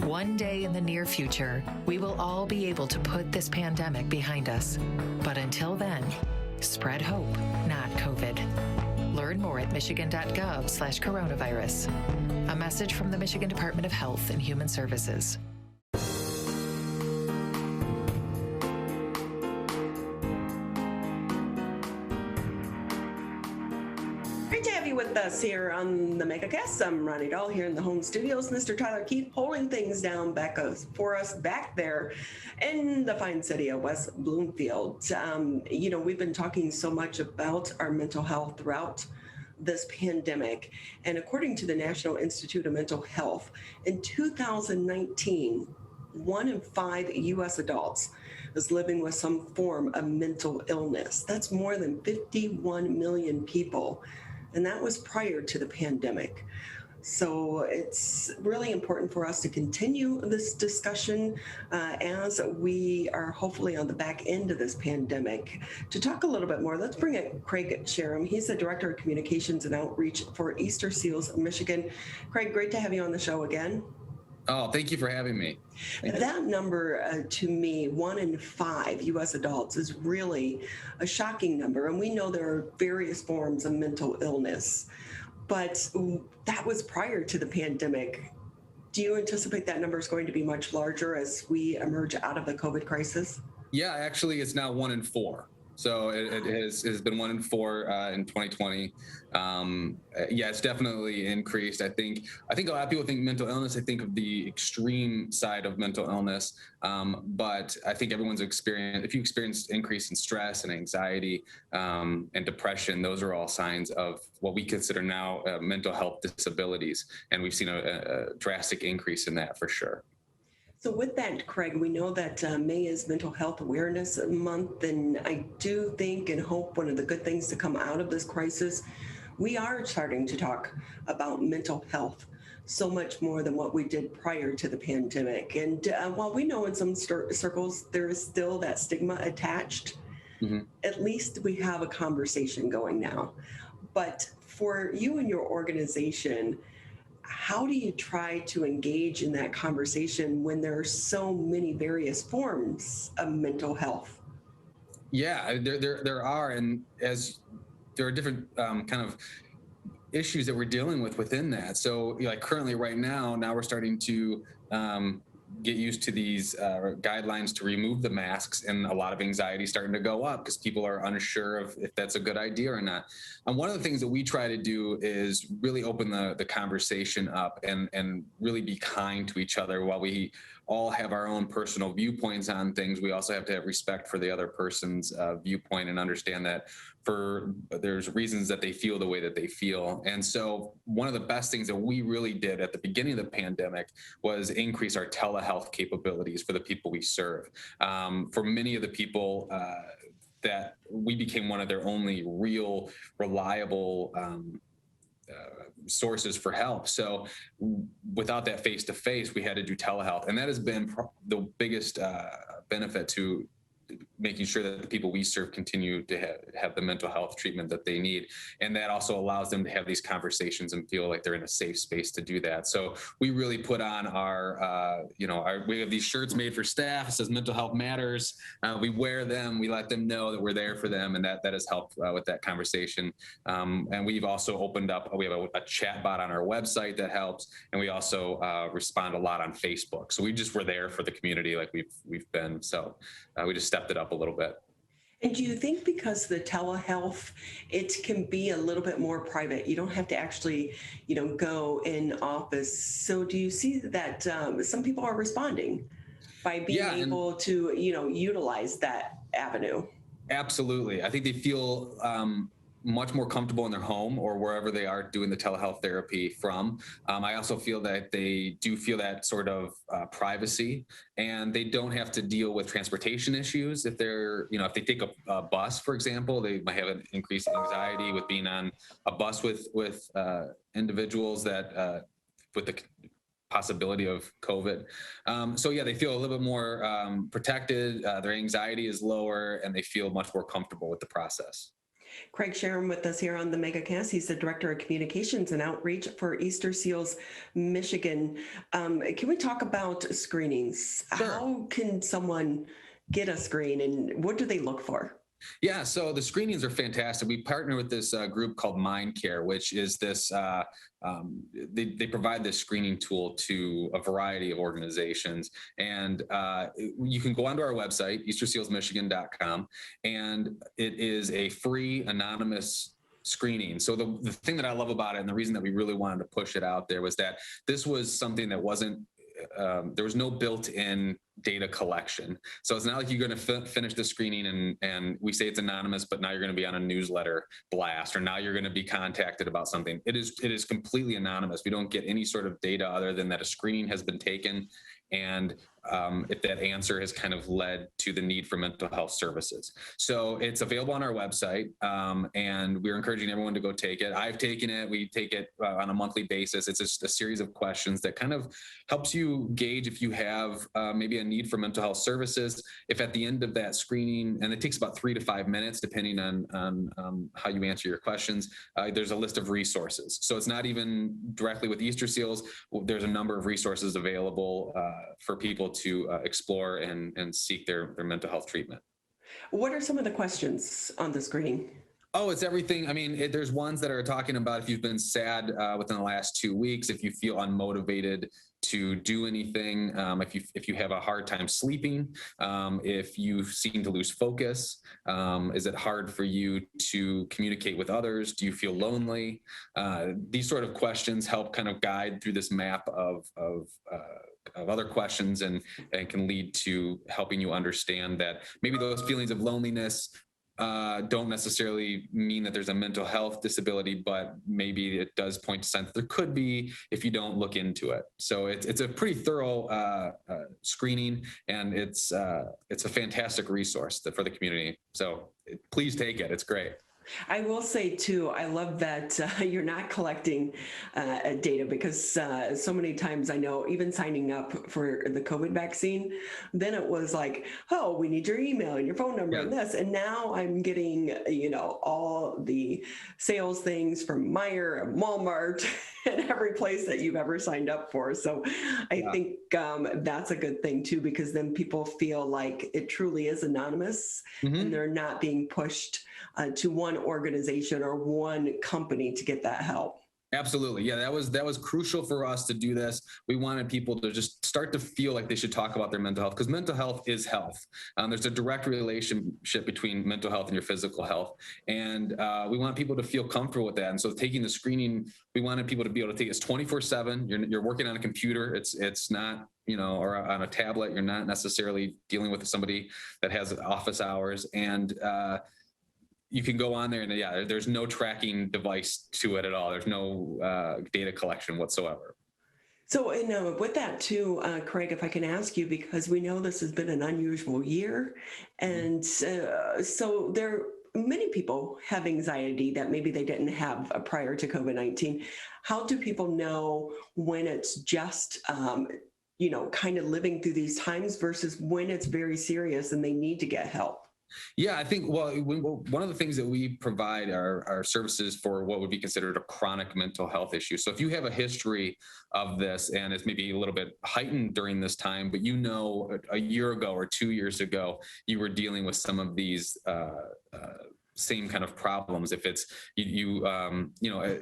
One day in the near future, we will all be able to put this pandemic behind us. But until then, spread hope, not COVID. Learn more at michigan.gov/coronavirus. A message from the Michigan Department of Health and Human Services. Great to have you with us here on the Megacast. I'm Ronnie Dahl here in the home studios. Mr. Tyler Keith holding things down for us back there in the fine city of West Bloomfield. We've been talking so much about our mental health throughout this pandemic. And according to the National Institute of Mental Health, in 2019, 1 in 5 U.S. adults is living with some form of mental illness. That's more than 51 million people. And that was prior to the pandemic. So it's really important for us to continue this discussion as we are hopefully on the back end of this pandemic. To talk a little bit more, let's bring in Craig Sharum. He's the Director of Communications and Outreach for Easterseals, Michigan. Craig, great to have you on the show again. Oh, thank you for having me. That number, to me, 1 in 5 U.S. adults is really a shocking number. And we know there are various forms of mental illness, but that was prior to the pandemic. Do you anticipate that number is going to be much larger as we emerge out of the COVID crisis? Yeah, actually, it's now 1 in 4. So it has been 1 in 4 in 2020. Yeah, it's definitely increased. I think a lot of people think mental illness. I think of the extreme side of mental illness, but I think everyone's experienced. If you experience increase in stress and anxiety and depression, those are all signs of what we consider now mental health disabilities, and we've seen a drastic increase in that for sure. So with that, Craig, we know that May is Mental Health Awareness Month, and I do think and hope one of the good things to come out of this crisis, we are starting to talk about mental health so much more than what we did prior to the pandemic. And while we know in some circles there is still that stigma attached, at least we have a conversation going now. But for you and your organization, how do you try to engage in that conversation when there are so many various forms of mental health? Yeah, there are, and as there are different kind of issues that we're dealing with within that. So, like currently, right now we're starting to get used to these guidelines to remove the masks, and a lot of anxiety starting to go up because people are unsure of if that's a good idea or not. And one of the things that we try to do is really open the conversation up and really be kind to each other. While we all have our own personal viewpoints on things, we also have to have respect for the other person's viewpoint and understand that there's reasons that they feel the way that they feel. And so one of the best things that we really did at the beginning of the pandemic was increase our telehealth capabilities for the people we serve. For many of the people that we became one of their only real reliable sources for help. So without that face-to-face, we had to do telehealth. And that has been the biggest benefit to making sure that the people we serve continue to have the mental health treatment that they need. And that also allows them to have these conversations and feel like they're in a safe space to do that. So we really put on we have these shirts made for staff. It says Mental Health Matters. We wear them. We let them know that we're there for them. And that has helped with that conversation. And we've also opened up, we have a chat bot on our website that helps. And we also respond a lot on Facebook. So we're there for the community like we've been. So we just stepped it up a little bit. And do you think because the telehealth, it can be a little bit more private? You don't have to actually, go in office. So do you see that some people are responding by being able to, utilize that avenue? Absolutely. I think they feel much more comfortable in their home or wherever they are doing the telehealth therapy from. I also feel that they do feel that sort of privacy, and they don't have to deal with transportation issues. If they're, if they take a bus, for example, they might have an increased anxiety with being on a bus with individuals that with the possibility of COVID. So yeah, they feel a little bit more protected. Their anxiety is lower, and they feel much more comfortable with the process. Craig Sharum with us here on the Megacast. He's the Director of Communications and Outreach for Easterseals, Michigan. Can we talk about screenings? Sure. How can someone get a screen, and what do they look for? Yeah, so the screenings are fantastic. We partner with this group called MindCare, which is this, they provide this screening tool to a variety of organizations. And you can go onto our website, eastersealsmichigan.com, and it is a free anonymous screening. So the thing that I love about it, and the reason that we really wanted to push it out there, was that this was something that wasn't, there was no built-in data collection. So it's not like you're going to finish the screening and we say it's anonymous, but now you're going to be on a newsletter blast, or now you're going to be contacted about something. It is completely anonymous. We don't get any sort of data other than that a screening has been taken, and if that answer has kind of led to the need for mental health services. So it's available on our website, and we're encouraging everyone to go take it. I've taken it. We take it on a monthly basis. It's just a series of questions that kind of helps you gauge if you have maybe a need for mental health services. If at the end of that screening, and it takes about 3 to 5 minutes, depending on how you answer your questions, there's a list of resources. So it's not even directly with Easterseals. There's a number of resources available for people to explore and seek their mental health treatment. What are some of the questions on the screening? Oh, it's everything. I mean, there's ones that are talking about if you've been sad within the last 2 weeks, if you feel unmotivated to do anything, if you have a hard time sleeping, if you seem to lose focus, is it hard for you to communicate with others? Do you feel lonely? These sort of questions help kind of guide through this map of other questions, and can lead to helping you understand that maybe those feelings of loneliness don't necessarily mean that there's a mental health disability, but maybe it does point to signs that there could be if you don't look into it. So it's a pretty thorough screening, and it's a fantastic resource for the community. So please take it. It's great. I will say too, I love that you're not collecting data, because so many times I know, even signing up for the COVID vaccine, then it was like, oh, we need your email and your phone number and this. And now I'm getting, all the sales things from Meijer and Walmart and every place that you've ever signed up for. So I think that's a good thing too, because then people feel like it truly is anonymous, and they're not being pushed to one organization or one company to get that help. Absolutely. Yeah, that was crucial for us to do this. We wanted people to just start to feel like they should talk about their mental health, because mental health is health. There's a direct relationship between mental health and your physical health. And we want people to feel comfortable with that. And so taking the screening, we wanted people to be able to take this 24/7. You're working on a computer. It's not, or on a tablet. You're not necessarily dealing with somebody that has office hours. And you can go on there, and there's no tracking device to it at all. There's no data collection whatsoever. So, and with that too, Craig, if I can ask you, because we know this has been an unusual year, and so there many people have anxiety that maybe they didn't have prior to COVID-19. How do people know when it's just kind of living through these times versus when it's very serious and they need to get help? Yeah, I think, one of the things that we provide are services for what would be considered a chronic mental health issue. So if you have a history of this and it's maybe a little bit heightened during this time, but a year ago or 2 years ago, you were dealing with some of these same kind of problems. If it's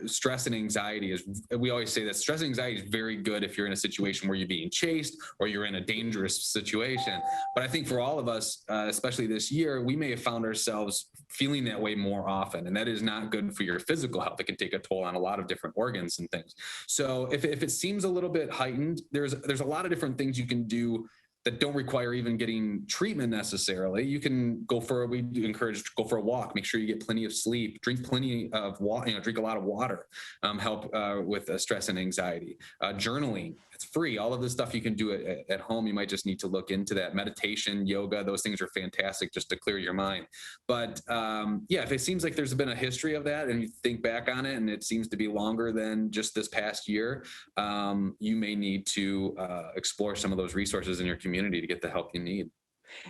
stress and anxiety we always say that stress and anxiety is very good if you're in a situation where you're being chased or you're in a dangerous situation. But I think for all of us, especially this year, we may have found ourselves feeling that way more often, and that is not good for your physical health. It can take a toll on a lot of different organs and things. So if it seems a little bit heightened, there's a lot of different things you can do that don't require even getting treatment necessarily. You can we encourage go for a walk, make sure you get plenty of sleep, drink plenty of water, drink a lot of water, help with stress and anxiety. Journaling, it's free. All of this stuff you can do at home. You might just need to look into that. Meditation, yoga, those things are fantastic just to clear your mind. But if it seems like there's been a history of that and you think back on it and it seems to be longer than just this past year, you may need to explore some of those resources in your community to get the help you need.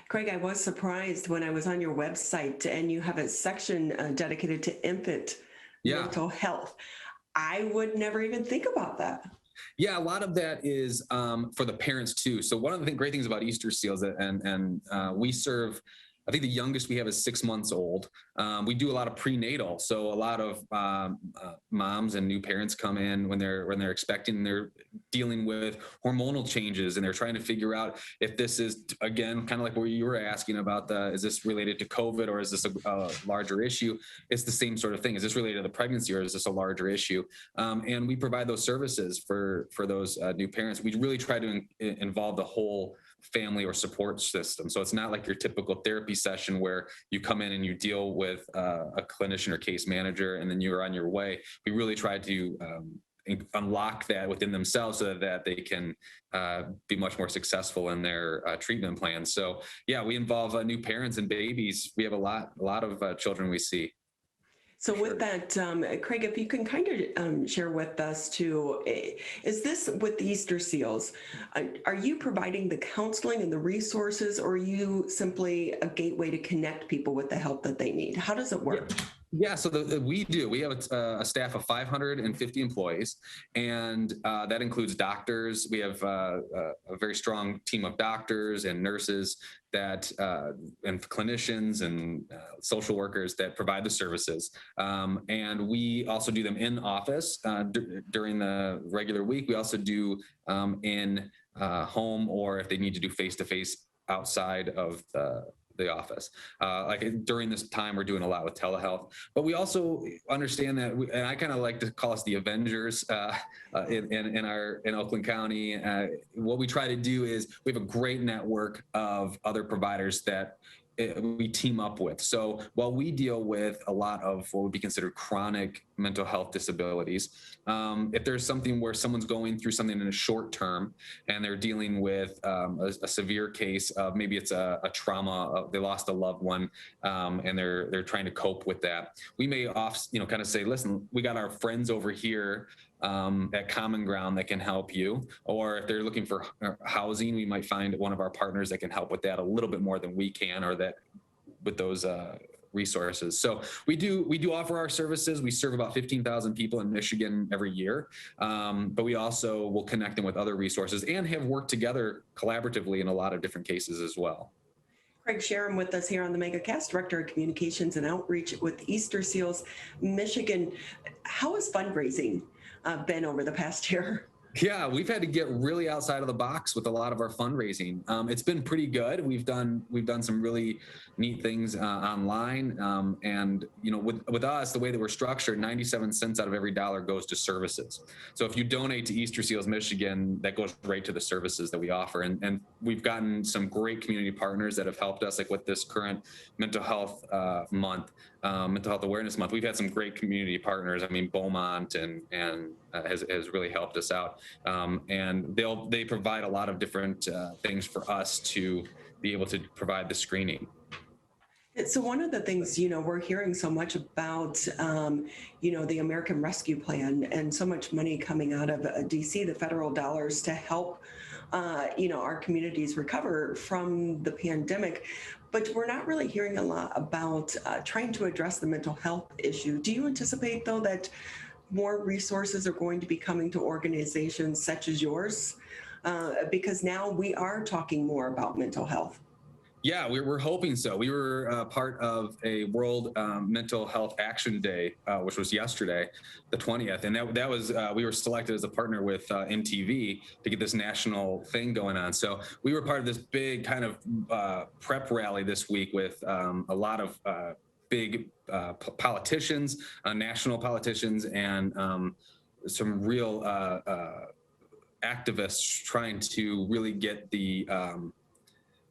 Craig, I was surprised when I was on your website and you have a section dedicated to infant mental health. I would never even think about that. Yeah, a lot of that is for the parents too. So one of the great things about Easterseals, and we serve, I think the youngest we have is 6 months old. We do a lot of prenatal. So a lot of moms and new parents come in when they're expecting, they're dealing with hormonal changes and they're trying to figure out if this is, again, kind of like where you were asking about is this related to COVID or is this a larger issue? It's the same sort of thing. Is this related to the pregnancy or is this a larger issue? And we provide those services for those new parents. We really try to involve the whole family or support system. So it's not like your typical therapy session where you come in and you deal with a clinician or case manager and then you're on your way. We really try to unlock that within themselves so that they can be much more successful in their treatment plans. So yeah, we involve new parents and babies. We have a lot of children we see. So with that, Craig, if you can kind of share with us too, is this with the Easterseals, are you providing the counseling and the resources, or are you simply a gateway to connect people with the help that they need? How does it work? Yeah, so we do. We have a staff of 550 employees, and that includes doctors. We have a very strong team of doctors and nurses and clinicians and social workers that provide the services. And we also do them in office during the regular week. We also do in home, or if they need to do face-to-face outside of the office. Like during this time, we're doing a lot with telehealth, but we also understand that, and I kind of like to call us the Avengers in Oakland County. What we try to do is we have a great network of other providers that we team up with. So while we deal with a lot of what would be considered chronic mental health disabilities, if there's something where someone's going through something in a short term and they're dealing with a severe case of maybe it's a trauma, they lost a loved one, and they're trying to cope with that, we may kind of say, listen, we got our friends over here at Common Ground that can help you. Or if they're looking for housing, we might find one of our partners that can help with that a little bit more than we can, or that with those resources. So we do offer our services. We serve about 15,000 people in Michigan every year, but we also will connect them with other resources and have worked together collaboratively in a lot of different cases as well. Craig Sharum with us here on the Megacast, Director of Communications and Outreach with Easterseals Michigan. How is fundraising been over the past year? Yeah, we've had to get really outside of the box with a lot of our fundraising. It's been pretty good. We've done some really neat things online, and with us, the way that we're structured, 97 cents out of every dollar goes to services. So if you donate to Easterseals Michigan, that goes right to the services that we offer. And we've gotten some great community partners that have helped us, like with this current mental health month. Mental Health Awareness Month. We've had some great community partners. I mean, Beaumont and has really helped us out. And they provide a lot of different things for us to be able to provide the screening. So one of the things, we're hearing so much about, the American Rescue Plan and so much money coming out of DC, the federal dollars to help, our communities recover from the pandemic. But we're not really hearing a lot about trying to address the mental health issue. Do you anticipate, though, that more resources are going to be coming to organizations such as yours? Because now we are talking more about mental health. Yeah, we're hoping so. We were part of a World Mental Health Action Day, which was yesterday, the 20th, and that was we were selected as a partner with MTV to get this national thing going on. So we were part of this big kind of prep rally this week with a lot of big politicians, national politicians, and some real activists trying to really get the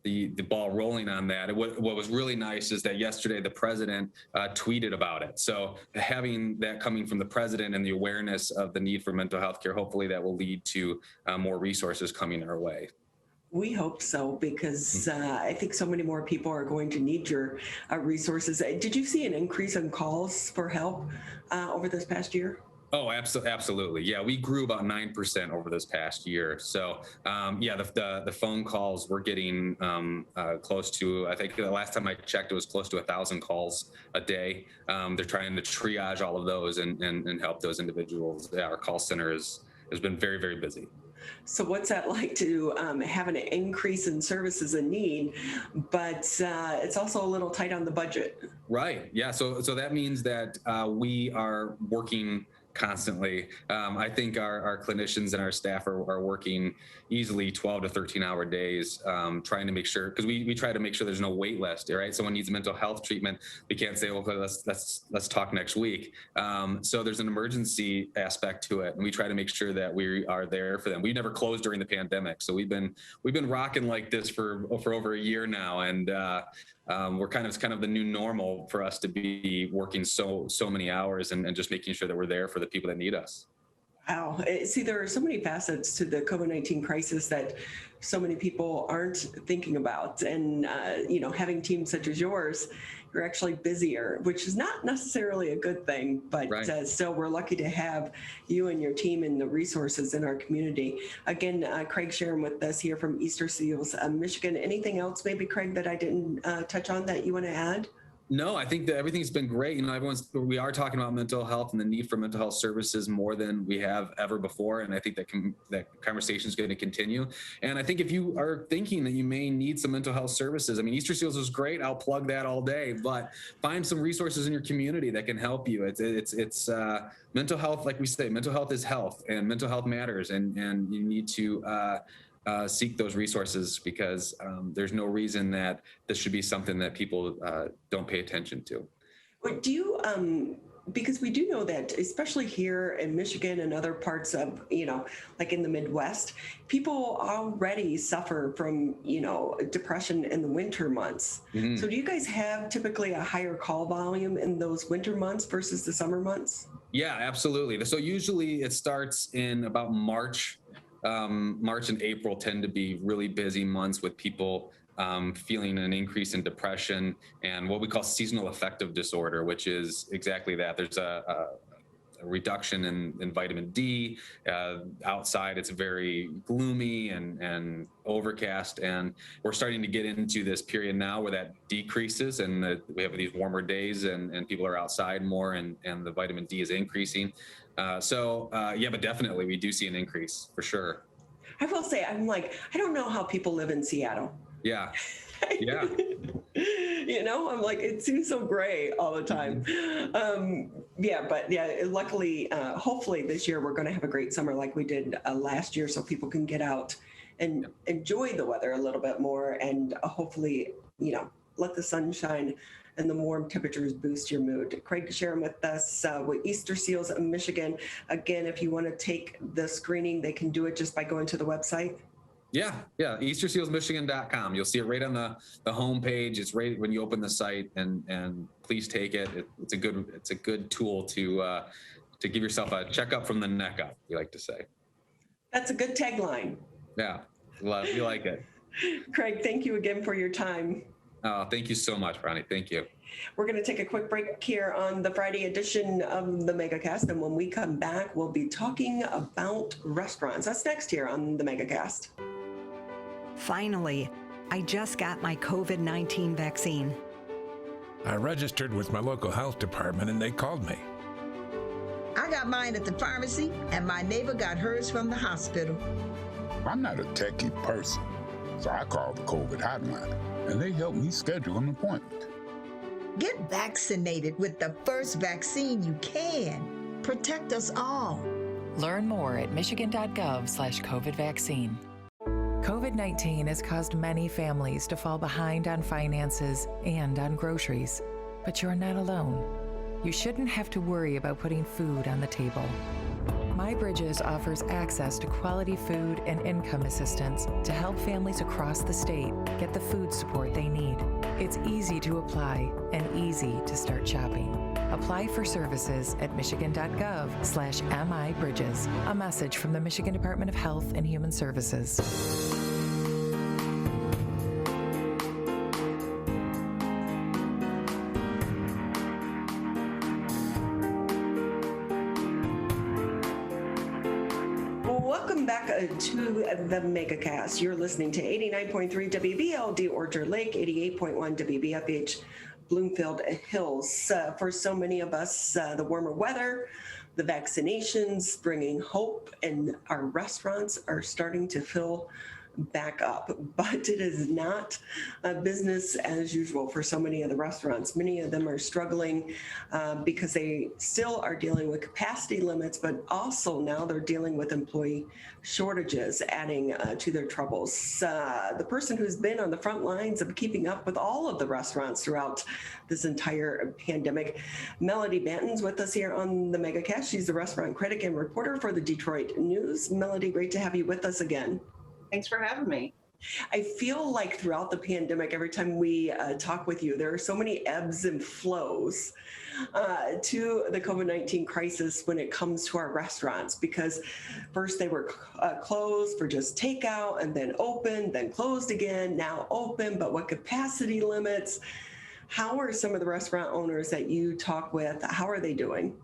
the ball rolling on that. What was really nice is that yesterday the president tweeted about it. So having that coming from the president and the awareness of the need for mental health care, hopefully that will lead to more resources coming our way. We hope so, because I think so many more people are going to need your resources. Did you see an increase in calls for help over this past year? Oh, absolutely. Yeah, we grew about 9% over this past year. So, the phone calls we're getting close to, I think the last time I checked, it was close to 1,000 calls a day. They're trying to triage all of those and help those individuals. Our call center has been very, very busy. So what's that like to have an increase in services and need, but it's also a little tight on the budget? Right. Yeah. So that means that we are working constantly. I think our clinicians and our staff are working easily 12 to 13-hour days, trying to make sure, because we try to make sure there's no wait list, right? Someone needs mental health treatment, we can't say, okay, let's talk next week. So there's an emergency aspect to it, and we try to make sure that we are there for them. We never closed during the pandemic, so we've been rocking like this for over a year now, and we're kind of the new normal for us to be working so many hours and just making sure that we're there for the people that need us. Wow. See, there are so many facets to the COVID-19 crisis that so many people aren't thinking about. And, having teams such as yours, you're actually busier, which is not necessarily a good thing, but right. Still, we're lucky to have you and your team and the resources in our community. Again, Craig Sharum with us here from Easterseals, Michigan. Anything else maybe, Craig, that I didn't touch on that you want to add? No, I think that everything's been great. We are talking about mental health and the need for mental health services more than we have ever before. And I think that conversation is going to continue. And I think if you are thinking that you may need some mental health services, I mean, Easterseals is great. I'll plug that all day, but find some resources in your community that can help you. It's mental health. Like we say, mental health is health, and mental health matters. And you need to, seek those resources, because there's no reason that this should be something that people don't pay attention to. But do you, because we do know that, especially here in Michigan and other parts of, like in the Midwest, people already suffer from, depression in the winter months. Mm-hmm. So do you guys have typically a higher call volume in those winter months versus the summer months? Yeah, absolutely. So usually it starts in about March. March and April tend to be really busy months with people feeling an increase in depression and what we call seasonal affective disorder, which is exactly that. There's a reduction in vitamin D. Outside, it's very gloomy and overcast, and we're starting to get into this period now where that decreases, and we have these warmer days, and people are outside more, and the vitamin D is increasing. But definitely we do see an increase for sure. I will say, I'm like, I don't know how people live in Seattle. Yeah. Yeah. I'm like, it seems so gray all the time. Luckily, hopefully this year we're going to have a great summer like we did last year, so people can get out and enjoy the weather a little bit more, and hopefully, let the sunshine and the warm temperatures boost your mood. Craig Sharum with us with Easterseals of Michigan. Again, if you want to take the screening, they can do it just by going to the website. Yeah, Eastersealsmichigan.com. You'll see it right on the homepage. It's right when you open the site, and please take it. It's a good tool to give yourself a checkup from the neck up, we like to say. That's a good tagline. Yeah, we like it. Craig, thank you again for your time. Oh, thank you so much, Ronnie. Thank you. We're going to take a quick break here on the Friday edition of the Megacast, and when we come back, we'll be talking about restaurants. That's next here on the Megacast. Finally, I just got my COVID-19 vaccine. I registered with my local health department and they called me. I got mine at the pharmacy, and my neighbor got hers from the hospital. I'm not a techie person, so I called the COVID hotline, and they helped me schedule an appointment. Get vaccinated with the first vaccine you can. Protect us all. Learn more at michigan.gov/COVID vaccine. COVID-19 has caused many families to fall behind on finances and on groceries. But you're not alone. You shouldn't have to worry about putting food on the table. MI Bridges offers access to quality food and income assistance to help families across the state get the food support they need. It's easy to apply and easy to start shopping. Apply for services at michigan.gov/MIBridges. A message from the Michigan Department of Health and Human Services. Welcome back to the Megacast. You're listening to 89.3 WBLD Orchard Lake, 88.1 WBFH Bloomfield Hills. For so many of us, the warmer weather, the vaccinations bringing hope, and our restaurants are starting to fill back up, but it is not business as usual for so many of the restaurants. Many of them are struggling because they still are dealing with capacity limits, but also now they're dealing with employee shortages, adding to their troubles. The person who's been on the front lines of keeping up with all of the restaurants throughout this entire pandemic, Melody Baetens, with us here on the Megacast. She's the restaurant critic and reporter for the Detroit News. Melody, great to have you with us again. Thanks for having me. I feel like throughout the pandemic, every time we talk with you, there are so many ebbs and flows to the COVID-19 crisis when it comes to our restaurants, because first they were closed for just takeout, and then open, then closed again, now open, but what capacity limits? How are some of the restaurant owners that you talk with, how are they doing?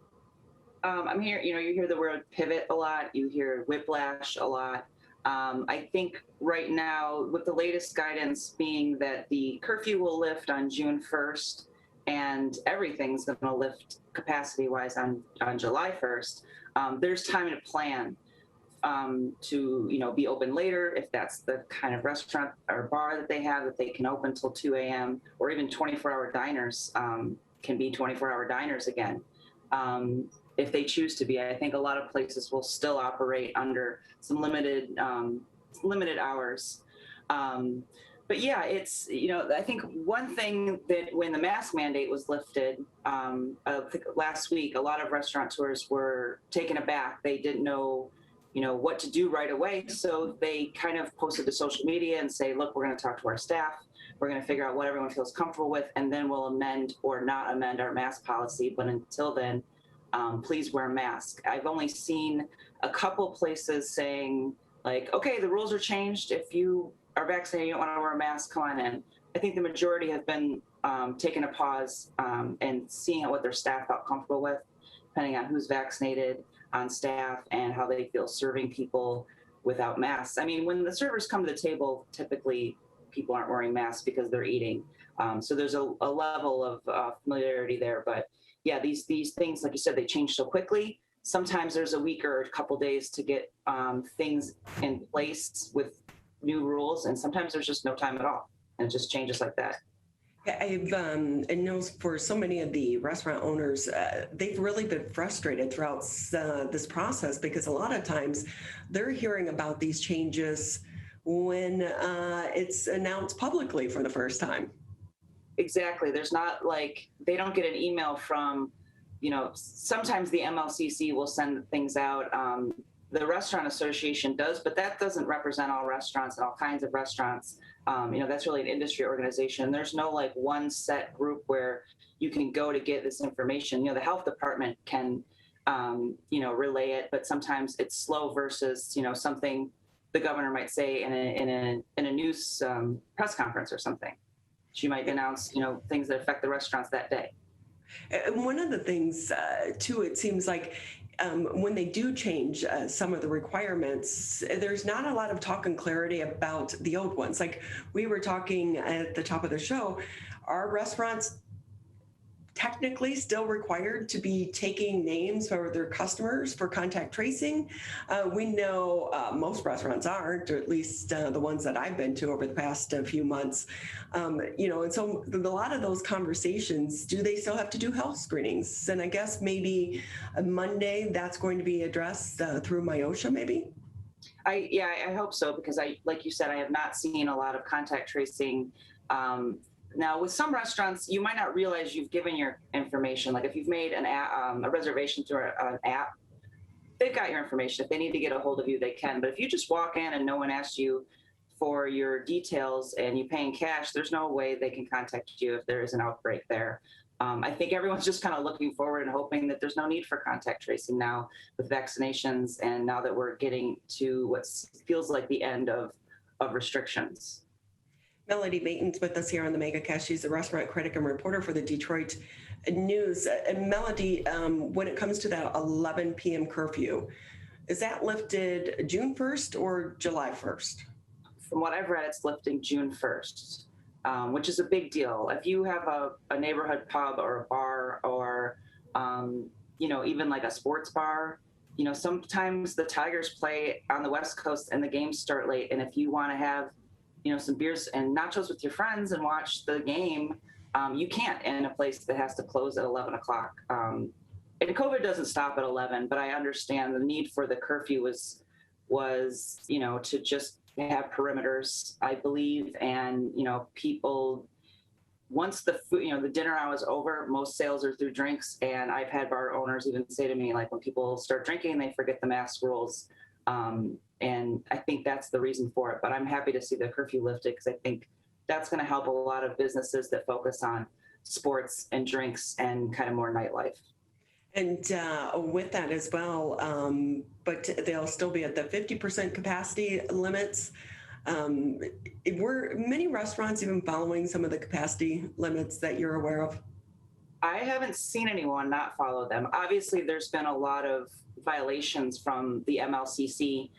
I'm here, you hear the word pivot a lot, you hear whiplash a lot. I think right now, with the latest guidance being that the curfew will lift on June 1st, and everything's going to lift capacity-wise on July 1st, there's time to plan to be open later, if that's the kind of restaurant or bar that they have, that they can open till 2 a.m., or even 24-hour diners can be 24-hour diners again. If they choose to be. I think a lot of places will still operate under some limited hours. But yeah, it's, I think one thing that when the mask mandate was lifted, I think last week, a lot of restaurateurs were taken aback. They didn't know, what to do right away. So they kind of posted to social media and say, look, we're going to talk to our staff. We're going to figure out what everyone feels comfortable with, and then we'll amend or not amend our mask policy. But until then, please wear a mask. I've only seen a couple places saying, like, okay, the rules are changed. If you are vaccinated, you don't want to wear a mask, come on in. I think the majority have been taking a pause and seeing what their staff felt comfortable with, depending on who's vaccinated on staff and how they feel serving people without masks. I mean, when the servers come to the table, typically people aren't wearing masks because they're eating. So there's a level of familiarity there, but yeah, these things, like you said, they change so quickly. Sometimes there's a week or a couple days to get things in place with new rules, and sometimes there's just no time at all, and it just changes like that. Yeah, I know for so many of the restaurant owners, they've really been frustrated throughout this process, because a lot of times they're hearing about these changes when it's announced publicly for the first time. Exactly. There's not like, they don't get an email from, sometimes the MLCC will send things out. The Restaurant Association does, but that doesn't represent all restaurants and all kinds of restaurants. That's really an industry organization. There's no like one set group where you can go to get this information. The health department can, relay it, but sometimes it's slow versus, something the governor might say in a news press conference or something. She might announce, things that affect the restaurants that day. And one of the things, too, it seems like when they do change some of the requirements, there's not a lot of talk and clarity about the old ones. Like we were talking at the top of the show, are restaurants technically still required to be taking names for their customers for contact tracing? We know most restaurants aren't, or at least the ones that I've been to over the past few months. And so a lot of those conversations, do they still have to do health screenings? And I guess maybe Monday that's going to be addressed through MIOSHA maybe? I hope so, because like you said, I have not seen a lot of contact tracing. Now, with some restaurants, you might not realize you've given your information. Like if you've made an app, a reservation through an app, they've got your information. If they need to get a hold of you, they can. But if you just walk in and no one asks you for your details and you pay in cash, there's no way they can contact you if there is an outbreak there. I think everyone's just kind of looking forward and hoping that there's no need for contact tracing now with vaccinations, and now that we're getting to what feels like the end of restrictions. Melody Baetens with us here on the Megacast. She's a restaurant critic and reporter for the Detroit News. And Melody, when it comes to that 11 p.m. curfew, is that lifted June 1st or July 1st? From what I've read, it's lifting June 1st. Which is a big deal. If you have a neighborhood pub or a bar or, even like a sports bar, sometimes the Tigers play on the West Coast and the games start late. And if you want to have, some beers and nachos with your friends and watch the game, you can't in a place that has to close at 11 o'clock. And COVID doesn't stop at 11, but I understand the need for the curfew was, to just have perimeters, I believe, and people, once the food, the dinner hour is over, most sales are through drinks, and I've had bar owners even say to me, like, when people start drinking, they forget the mask rules, and I think that's the reason for it. But I'm happy to see the curfew lifted because I think that's going to help a lot of businesses that focus on sports and drinks and kind of more nightlife. And with that as well, but they'll still be at the 50% capacity limits. Were many restaurants even following some of the capacity limits that you're aware of? I haven't seen anyone not follow them. Obviously, there's been a lot of violations from the MLCC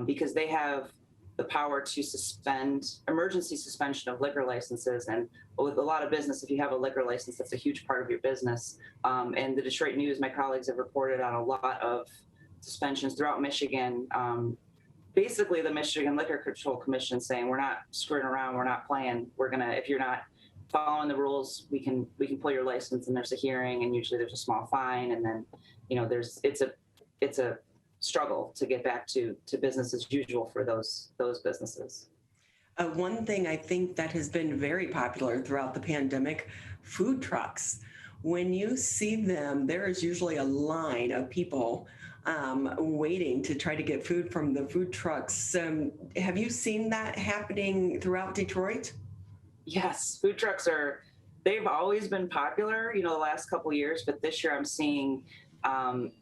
because they have the power to suspend emergency suspension of liquor licenses. And with a lot of business, if you have a liquor license, that's a huge part of your business. And the Detroit News, my colleagues have reported on a lot of suspensions throughout Michigan. Basically, the Michigan Liquor Control Commission saying, we're not screwing around, we're not playing. We're gonna, if you're not following the rules, we can pull your license, and there's a hearing, and usually there's a small fine, and then it's a struggle to get back to business as usual for those businesses. One thing I think that has been very popular throughout the pandemic, food trucks. When you see them, there is usually a line of people waiting to try to get food from the food trucks. Have you seen that happening throughout Detroit? Yes, food trucks they've always been popular, the last couple of years, but this year I'm seeing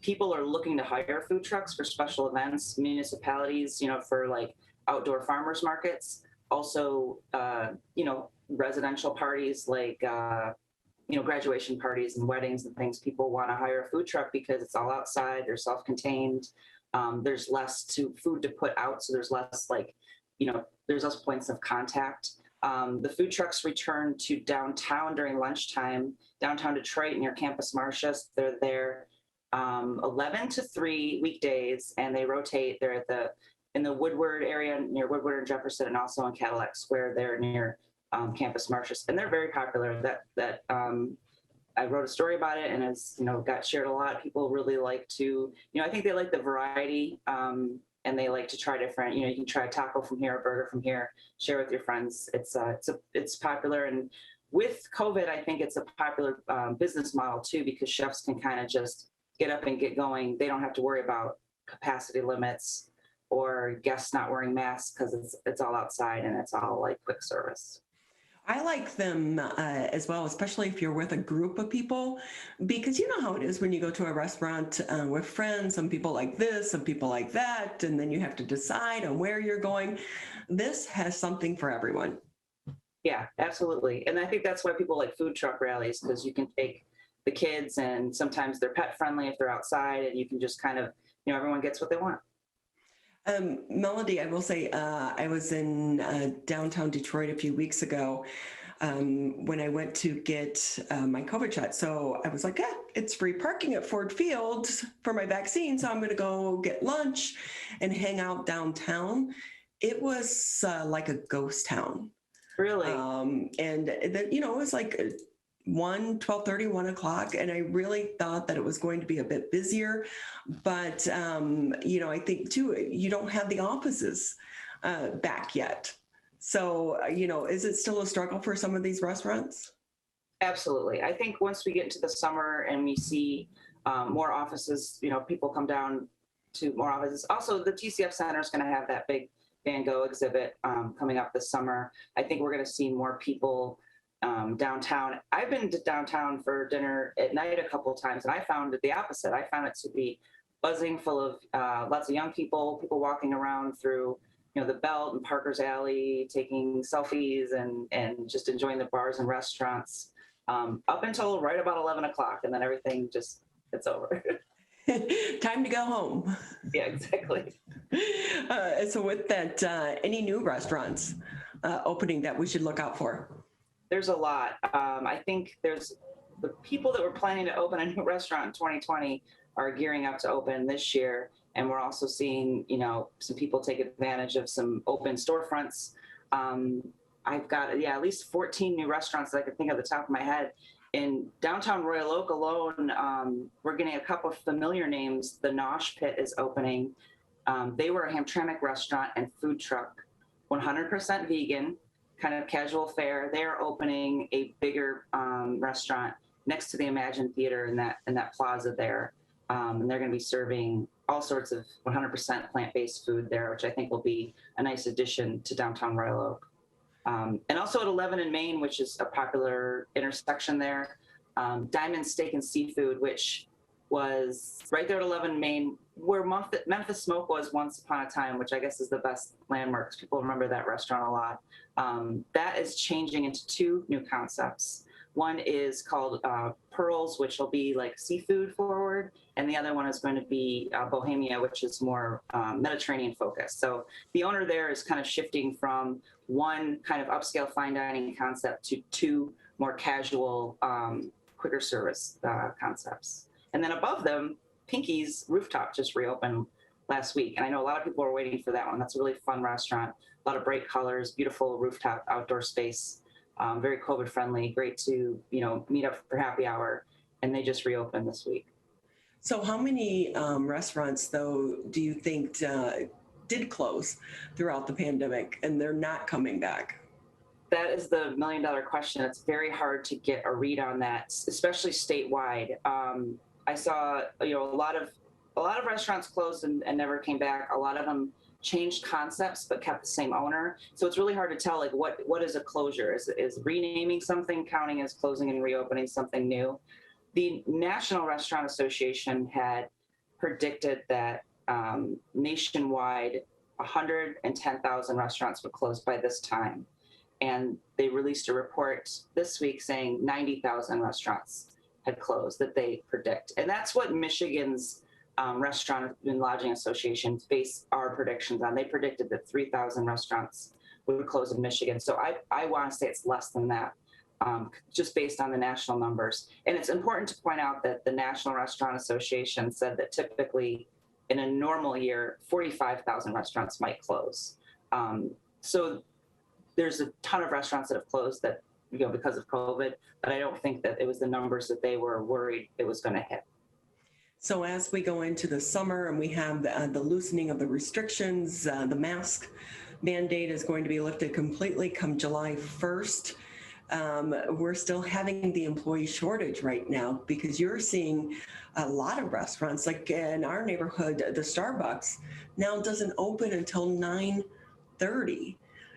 people are looking to hire food trucks for special events, municipalities, for like outdoor farmers markets. Also, residential parties like, graduation parties and weddings and things. People want to hire a food truck because it's all outside, they're self-contained. There's less food to put out, so there's less there's less points of contact. The food trucks return to downtown during lunchtime, downtown Detroit near Campus Martius. They're there 11 to 3 weekdays, and they rotate. They're in the Woodward area near Woodward and Jefferson, and also in Cadillac Square there near Campus Martius. And they're very popular. That I wrote a story about it, and it's got shared a lot. People really like to, I think they like the variety, and they like to try different. You can try a taco from here, a burger from here, share with your friends. It's popular, and with COVID, I think it's a popular business model too, because chefs can kind of just get up and get going. They don't have to worry about capacity limits or guests not wearing masks because it's all outside and it's all like quick service. I like them as well, especially if you're with a group of people, because you know how it is when you go to a restaurant with friends. Some people like this, some people like that, and then you have to decide on where you're going. This has something for everyone. Yeah, absolutely. And I think that's why people like food truck rallies, because you can take the kids, and sometimes they're pet friendly if they're outside, and you can just kind of, everyone gets what they want. Melody, I will say, I was in downtown Detroit a few weeks ago when I went to get my COVID shot. So I was like, it's free parking at Ford Field for my vaccine, so I'm going to go get lunch and hang out downtown. It was like a ghost town. Really? And then, it was like 12:30, 1 o'clock. And I really thought that it was going to be a bit busier. But, I think too, you don't have the offices back yet. So, is it still a struggle for some of these restaurants? Absolutely. I think once we get into the summer and we see more offices, people come down to more offices. Also, the TCF Center is going to have that big Van Gogh exhibit coming up this summer. I think we're going to see more people downtown. I've been to downtown for dinner at night a couple of times, and I found it the opposite. I found it to be buzzing, full of lots of young people walking around through, the Belt and Parker's Alley, taking selfies and just enjoying the bars and restaurants up until right about 11 o'clock, and then everything just gets over. Time to go home. Yeah, exactly. So with that, any new restaurants opening that we should look out for? There's a lot. I think there's the people that were planning to open a new restaurant in 2020 are gearing up to open this year. And we're also seeing, some people take advantage of some open storefronts. I've got, at least 14 new restaurants that I can think of at the top of my head. In downtown Royal Oak alone, we're getting a couple of familiar names. The Nosh Pit is opening. They were a Hamtramck restaurant and food truck, 100% vegan, kind of casual fare. They are opening a bigger restaurant next to the Imagine Theater in that plaza there. And they're going to be serving all sorts of 100% plant-based food there, which I think will be a nice addition to downtown Royal Oak. And also at 11 in Main, which is a popular intersection there, Diamond Steak and Seafood, which was right there at 11 in Main, where Memphis Smoke was once upon a time, which I guess is the best landmarks. People remember that restaurant a lot. That is changing into two new concepts. One is called Pearls, which will be like seafood forward, and the other one is going to be Bohemia, which is more Mediterranean focused. So the owner there is kind of shifting from one kind of upscale fine dining concept to two more casual, quicker service concepts. And then above them, Pinky's Rooftop just reopened last week, and I know a lot of people are waiting for that one. That's a really fun restaurant, a lot of bright colors, beautiful rooftop outdoor space. Very COVID friendly, great to, meet up for happy hour, and they just reopened this week. So how many restaurants, though, do you think did close throughout the pandemic and they're not coming back? That is the $1 million question. It's very hard to get a read on that, especially statewide. I saw, a lot of restaurants closed and never came back. A lot of them changed concepts but kept the same owner. So it's really hard to tell, like, what is a closure? Is renaming something counting as closing and reopening something new? The National Restaurant Association had predicted that nationwide 110,000 restaurants would close by this time. And they released a report this week saying 90,000 restaurants had closed that they predict. And that's what Michigan's Restaurant and Lodging Association base our predictions on. They predicted that 3,000 restaurants would close in Michigan. So I want to say it's less than that, just based on the national numbers. And it's important to point out that the National Restaurant Association said that typically in a normal year, 45,000 restaurants might close. So there's a ton of restaurants that have closed that, because of COVID, but I don't think that it was the numbers that they were worried it was going to hit. So as we go into the summer and we have the loosening of the restrictions, the mask mandate is going to be lifted completely come July 1st. We're still having the employee shortage right now because you're seeing a lot of restaurants, like in our neighborhood, the Starbucks now doesn't open until 9:30.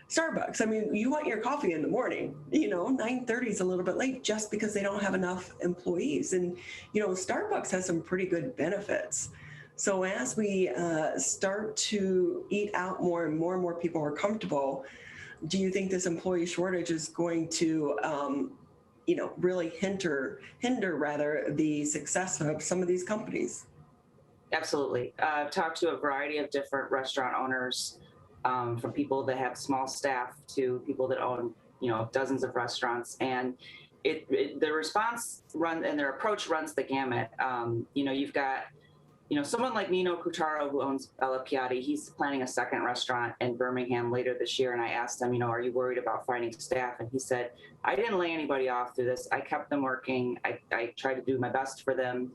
Starbucks, I mean, you want your coffee in the morning, 9:30 is a little bit late just because they don't have enough employees. And, Starbucks has some pretty good benefits. So as we start to eat out more and more people are comfortable, do you think this employee shortage is going to, really hinder the success of some of these companies? Absolutely. I've talked to a variety of different restaurant owners, from people that have small staff to people that own, dozens of restaurants. And the response and their approach runs the gamut. You've got, someone like Nino Cutaro, who owns Bella Piatti. He's planning a second restaurant in Birmingham later this year. And I asked him, are you worried about finding staff? And he said, I didn't lay anybody off through this. I kept them working. I tried to do my best for them.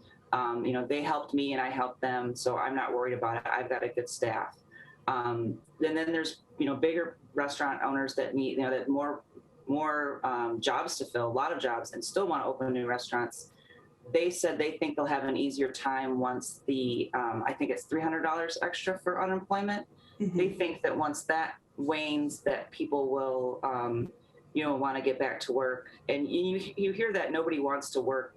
They helped me and I helped them. So I'm not worried about it. I've got a good staff. And then there's, bigger restaurant owners that need, that more jobs to fill, a lot of jobs, and still want to open new restaurants. they said they think they'll have an easier time once the, I think it's $300 extra for unemployment. They think that once that wanes, that people will, want to get back to work. And you hear that nobody wants to work,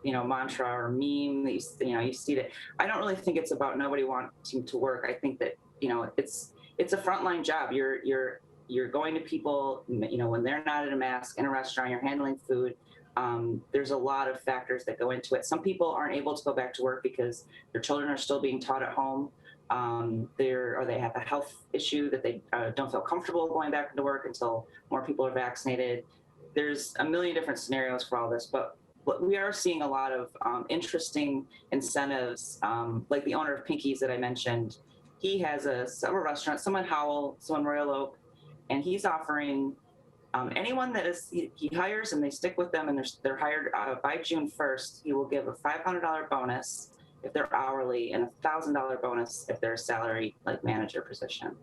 mantra or meme that you see that. I don't really think it's about nobody wanting to work. I think that, it's a frontline job. You're going to people, when they're not in a mask in a restaurant, you're handling food. There's a lot of factors that go into it. Some people aren't able to go back to work because their children are still being taught at home. Or they have a health issue that they don't feel comfortable going back into work until more people are vaccinated. There's a million different scenarios for all this, but we are seeing a lot of interesting incentives, like the owner of Pinky's that I mentioned. He has several restaurants, some in Howell, some in Royal Oak, and he's offering anyone that he hires and they stick with them and they're hired by June 1st, he will give a $500 bonus if they're hourly and a $1,000 bonus if they're a salary like manager position,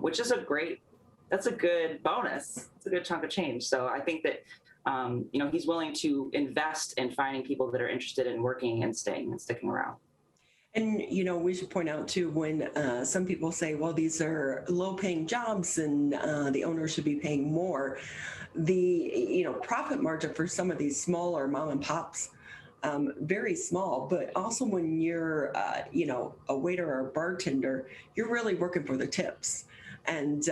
which is that's a good bonus. It's a good chunk of change. So I think that, he's willing to invest in finding people that are interested in working and staying and sticking around. And, we should point out too, when some people say, well, these are low paying jobs and the owner should be paying more, the, profit margin for some of these smaller mom and pops, very small, but also when you're, a waiter or a bartender, you're really working for the tips. And,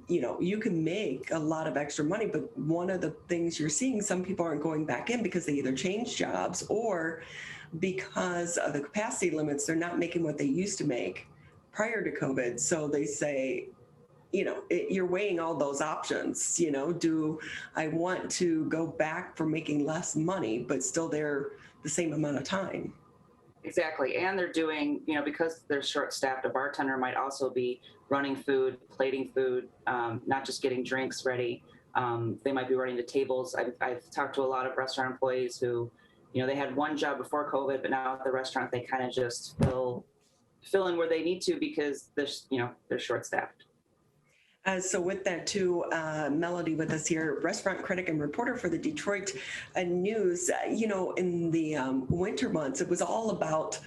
you can make a lot of extra money, but one of the things you're seeing, some people aren't going back in because they either change jobs or because of the capacity limits, they're not making what they used to make prior to COVID. So they say, you're weighing all those options. Do I want to go back for making less money, but still there the same amount of time? Exactly. And they're doing, because they're short-staffed, a bartender might also be running food, plating food, not just getting drinks ready. They might be running the tables. I've talked to a lot of restaurant employees who, they had one job before COVID, but now at the restaurant, they kind of just fill in where they need to because they're short-staffed. So with that too, Melody with us here, restaurant critic and reporter for the Detroit News. In the winter months, it was all about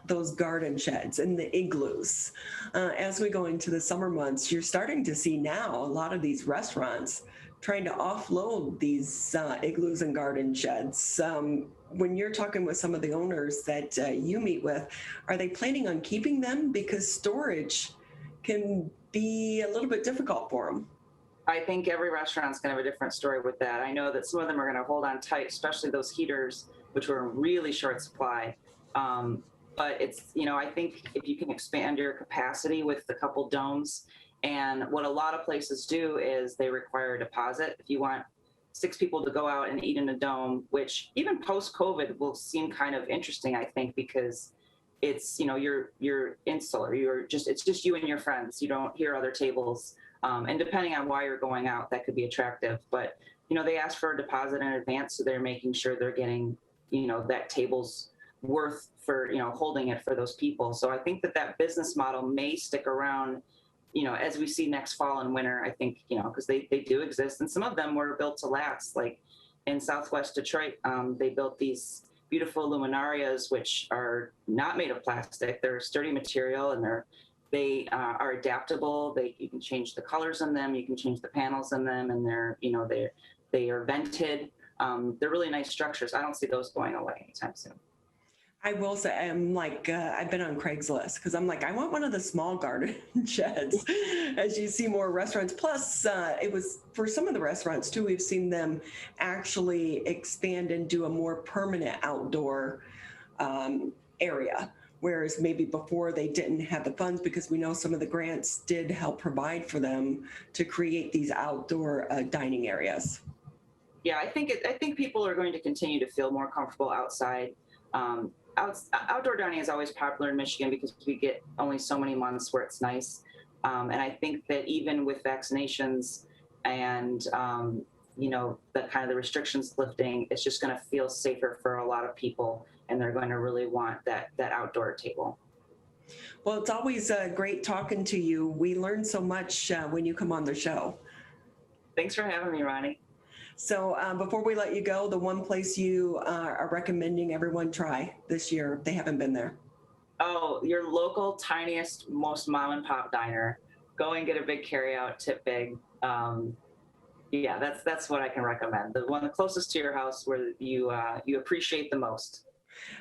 those garden sheds and the igloos. As we go into the summer months, you're starting to see now a lot of these restaurants trying to offload these igloos and garden sheds. When you're talking with some of the owners that you meet with, are they planning on keeping them? Because storage can be a little bit difficult for them. I think every restaurant's going to have a different story with that. I know that some of them are going to hold on tight, especially those heaters, which were in really short supply. But it's, I think if you can expand your capacity with a couple domes, and what a lot of places do is they require a deposit. If you want 6 people to go out and eat in a dome, which even post-COVID will seem kind of interesting, I think, because it's, you're insular. It's just you and your friends. You don't hear other tables. And depending on why you're going out, that could be attractive. But, they ask for a deposit in advance, so they're making sure they're getting, that table's worth for, holding it for those people. So I think that business model may stick around, as we see next fall and winter, I think, because they do exist. And some of them were built to last. Like in Southwest Detroit, they built these beautiful luminarias, which are not made of plastic. They're sturdy material, and they are adaptable. You can change the colors in them. You can change the panels in them, and they are vented. They're really nice structures. I don't see those going away anytime soon. I will say, I'm like, I've been on Craigslist because I'm like, I want one of the small garden sheds as you see more restaurants. Plus, it was for some of the restaurants too, we've seen them actually expand and do a more permanent outdoor area. Whereas maybe before they didn't have the funds, because we know some of the grants did help provide for them to create these outdoor dining areas. Yeah, I think people are going to continue to feel more comfortable outside. Outdoor dining is always popular in Michigan because we get only so many months where it's nice. And I think that even with vaccinations and, the kind of the restrictions lifting, it's just going to feel safer for a lot of people. And they're going to really want that outdoor table. Well, it's always great talking to you. We learn so much when you come on the show. Thanks for having me, Ronnie. So before we let you go, the one place you are recommending everyone try this year if they haven't been there. Oh, your local, tiniest, most mom and pop diner. Go and get a big carryout, tip big. Yeah, that's what I can recommend. The one closest to your house where you appreciate the most.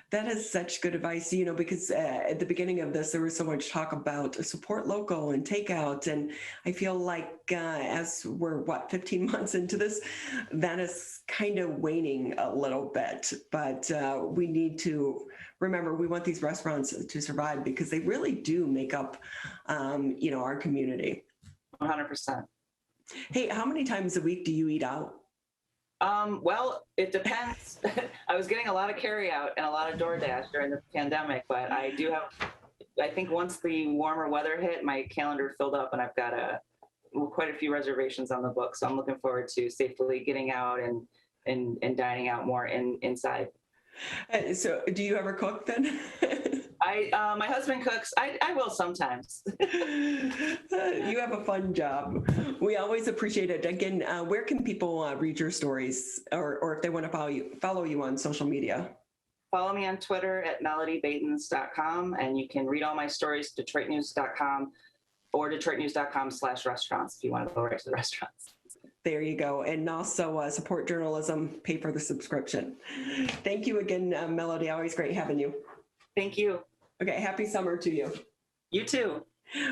That is such good advice, because at the beginning of this, there was so much talk about support local and takeout. And I feel like as we're, 15 months into this, that is kind of waning a little bit. But we need to remember, we want these restaurants to survive because they really do make up, our community. 100%. Hey, how many times a week do you eat out? Well, it depends. I was getting a lot of carry out and a lot of DoorDash during the pandemic, but I think once the warmer weather hit, my calendar filled up and I've got quite a few reservations on the book. So I'm looking forward to safely getting out and dining out more inside. So do you ever cook then? My husband cooks. I will sometimes. You have a fun job. We always appreciate it. Again, where can people read your stories or if they want to follow you on social media? Follow me on Twitter at melodybaetens.com, and you can read all my stories at detroitnews.com or detroitnews.com/restaurants if you want to go right to the restaurants. There you go. And also support journalism, pay for the subscription. Thank you again, Melody. Always great having you. Thank you. Okay, happy summer to you. You too.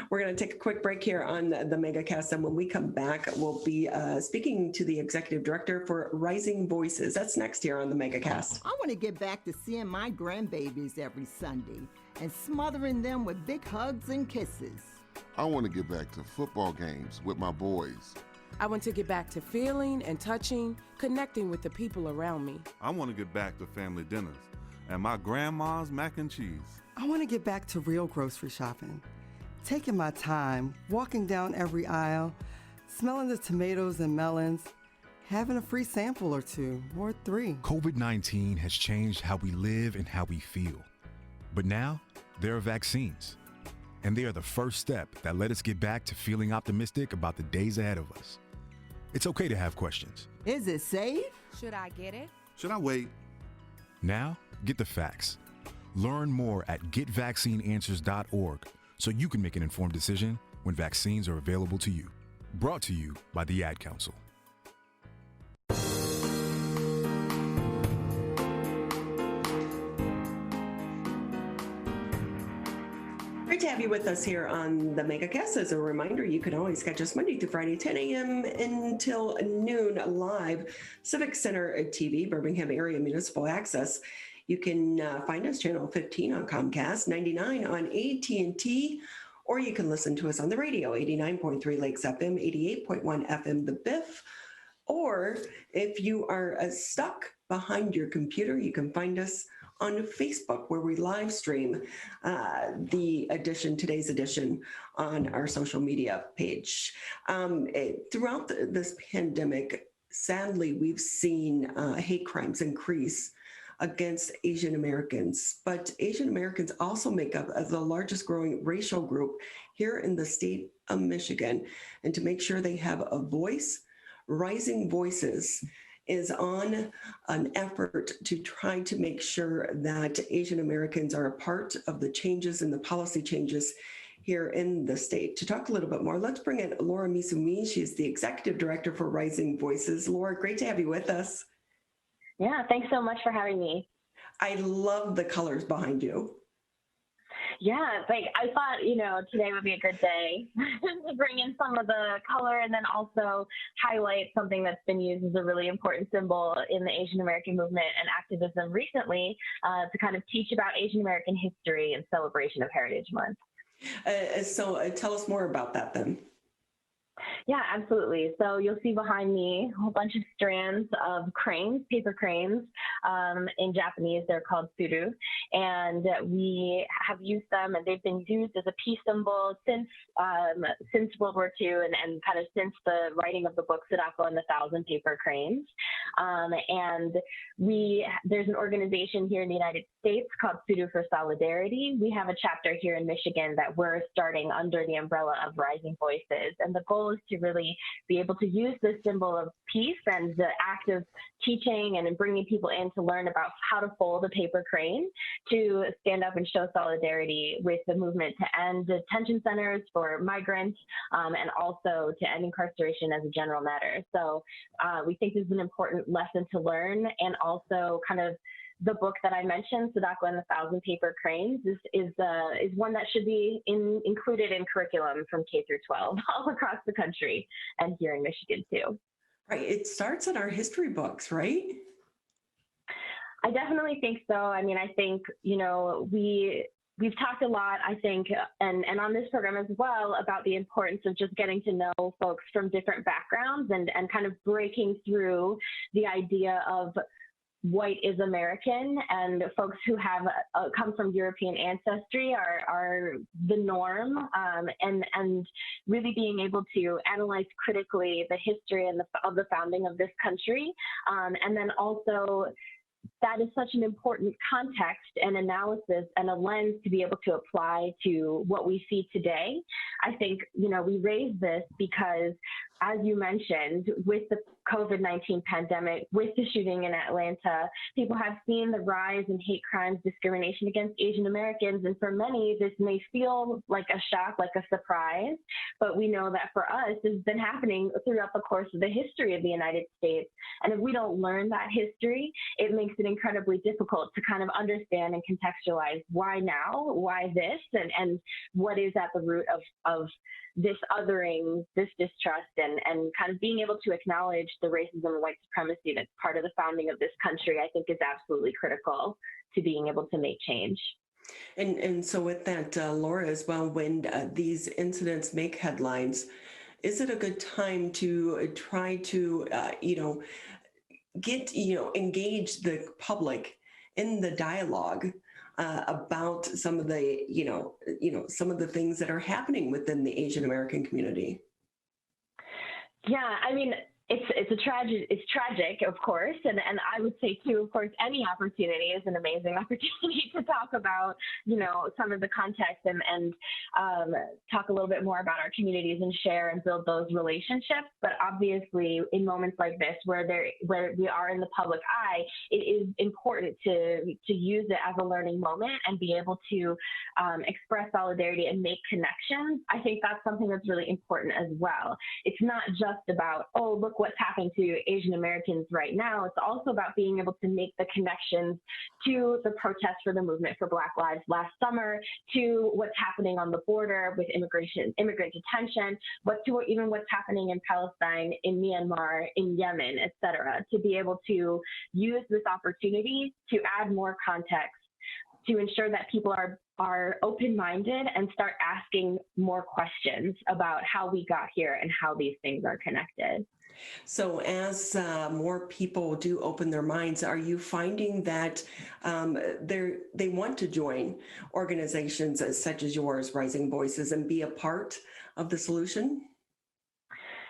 We're going to take a quick break here on the Megacast, and when we come back, we'll be speaking to the executive director for Rising Voices. That's next here on the Megacast. I want to get back to seeing my grandbabies every Sunday and smothering them with big hugs and kisses. I want to get back to football games with my boys. I want to get back to feeling and touching, connecting with the people around me. I want to get back to family dinners and my grandma's mac and cheese. I want to get back to real grocery shopping, taking my time, walking down every aisle, smelling the tomatoes and melons, having a free sample or two, or 3. COVID-19 has changed how we live and how we feel. But now, there are vaccines. And they are the first step that let us get back to feeling optimistic about the days ahead of us. It's okay to have questions. Is it safe? Should I get it? Should I wait? Now, get the facts. Learn more at getvaccineanswers.org so you can make an informed decision when vaccines are available to you. Brought to you by the Ad Council. Great to have you with us here on the Megacast. As a reminder, you can always catch us Monday through Friday, 10 a.m. until noon live. Civic Center TV, Birmingham Area Municipal Access. You can find us channel 15 on Comcast, 99 on AT&T, or you can listen to us on the radio, 89.3 Lakes FM, 88.1 FM The Biff. Or if you are stuck behind your computer, you can find us on Facebook, where we live stream today's edition on our social media page. Throughout this pandemic, sadly, we've seen hate crimes increase against Asian Americans, but Asian Americans also make up the largest growing racial group here in the state of Michigan. And to make sure they have a voice, Rising Voices is on an effort to try to make sure that Asian Americans are a part of the changes and the policy changes here in the state. To talk a little bit more, let's bring in Laura Misumi. She's the executive director for Rising Voices. Laura, great to have you with us. Yeah, thanks so much for having me. I love the colors behind you. Yeah, I thought, today would be a good day to bring in some of the color and then also highlight something that's been used as a really important symbol in the Asian American movement and activism recently to kind of teach about Asian American history and celebration of Heritage Month. So tell us more about that then. Yeah, absolutely. So you'll see behind me a whole bunch of strands of cranes, paper cranes. In Japanese, they're called suru. And we have used them, and they've been used as a peace symbol since World War II and kind of since the writing of the book Sadako and the Thousand Paper Cranes. And there's an organization here in the United States called Sudo for Solidarity. We have a chapter here in Michigan that we're starting under the umbrella of Rising Voices. And the goal is to really be able to use this symbol of peace and the act of teaching and bringing people in to learn about how to fold a paper crane to stand up and show solidarity with the movement to end detention centers for migrants and also to end incarceration as a general matter. So we think this is an important lesson to learn, and also kind of the book that I mentioned, Sadako and the Thousand Paper Cranes, is one that should be included in curriculum from K through 12 all across the country and here in Michigan too. Right. It starts in our history books, right? I definitely think so. I mean, I think, we've talked a lot, I think, and on this program as well, about the importance of just getting to know folks from different backgrounds and kind of breaking through the idea of white is American, and folks who have come from European ancestry are the norm, and really being able to analyze critically the history and of the founding of this country, and then also that is such an important context and analysis and a lens to be able to apply to what we see today. I think, we raise this because, as you mentioned, with the COVID-19 pandemic, with the shooting in Atlanta, people have seen the rise in hate crimes, discrimination against Asian Americans, and for many, this may feel like a shock, like a surprise, but we know that for us, this has been happening throughout the course of the history of the United States, and if we don't learn that history, it makes it incredibly difficult to kind of understand and contextualize why now, why this, and what is at the root of this othering, this distrust, and kind of being able to acknowledge the racism and white supremacy that's part of the founding of this country, I think is absolutely critical to being able to make change. And so with that, Laura, as well, when these incidents make headlines, is it a good time to try to, engage the public in the dialogue about some of the, some of the things that are happening within the Asian American community? Yeah, I mean, it's tragic, of course, and I would say too, of course, any opportunity is an amazing opportunity to talk about, some of the context and talk a little bit more about our communities and share and build those relationships. But obviously, in moments like this, where we are in the public eye, it is important to use it as a learning moment and be able to express solidarity and make connections. I think that's something that's really important as well. It's not just about, oh, look what's happening to Asian Americans right now. It's also about being able to make the connections to the protests for the movement for Black Lives last summer, to what's happening on the border with immigrant detention, even what's happening in Palestine, in Myanmar, in Yemen, et cetera, to be able to use this opportunity to add more context, to ensure that people are open-minded and start asking more questions about how we got here and how these things are connected. So as more people do open their minds, are you finding that they want to join organizations such as yours, Rising Voices, and be a part of the solution?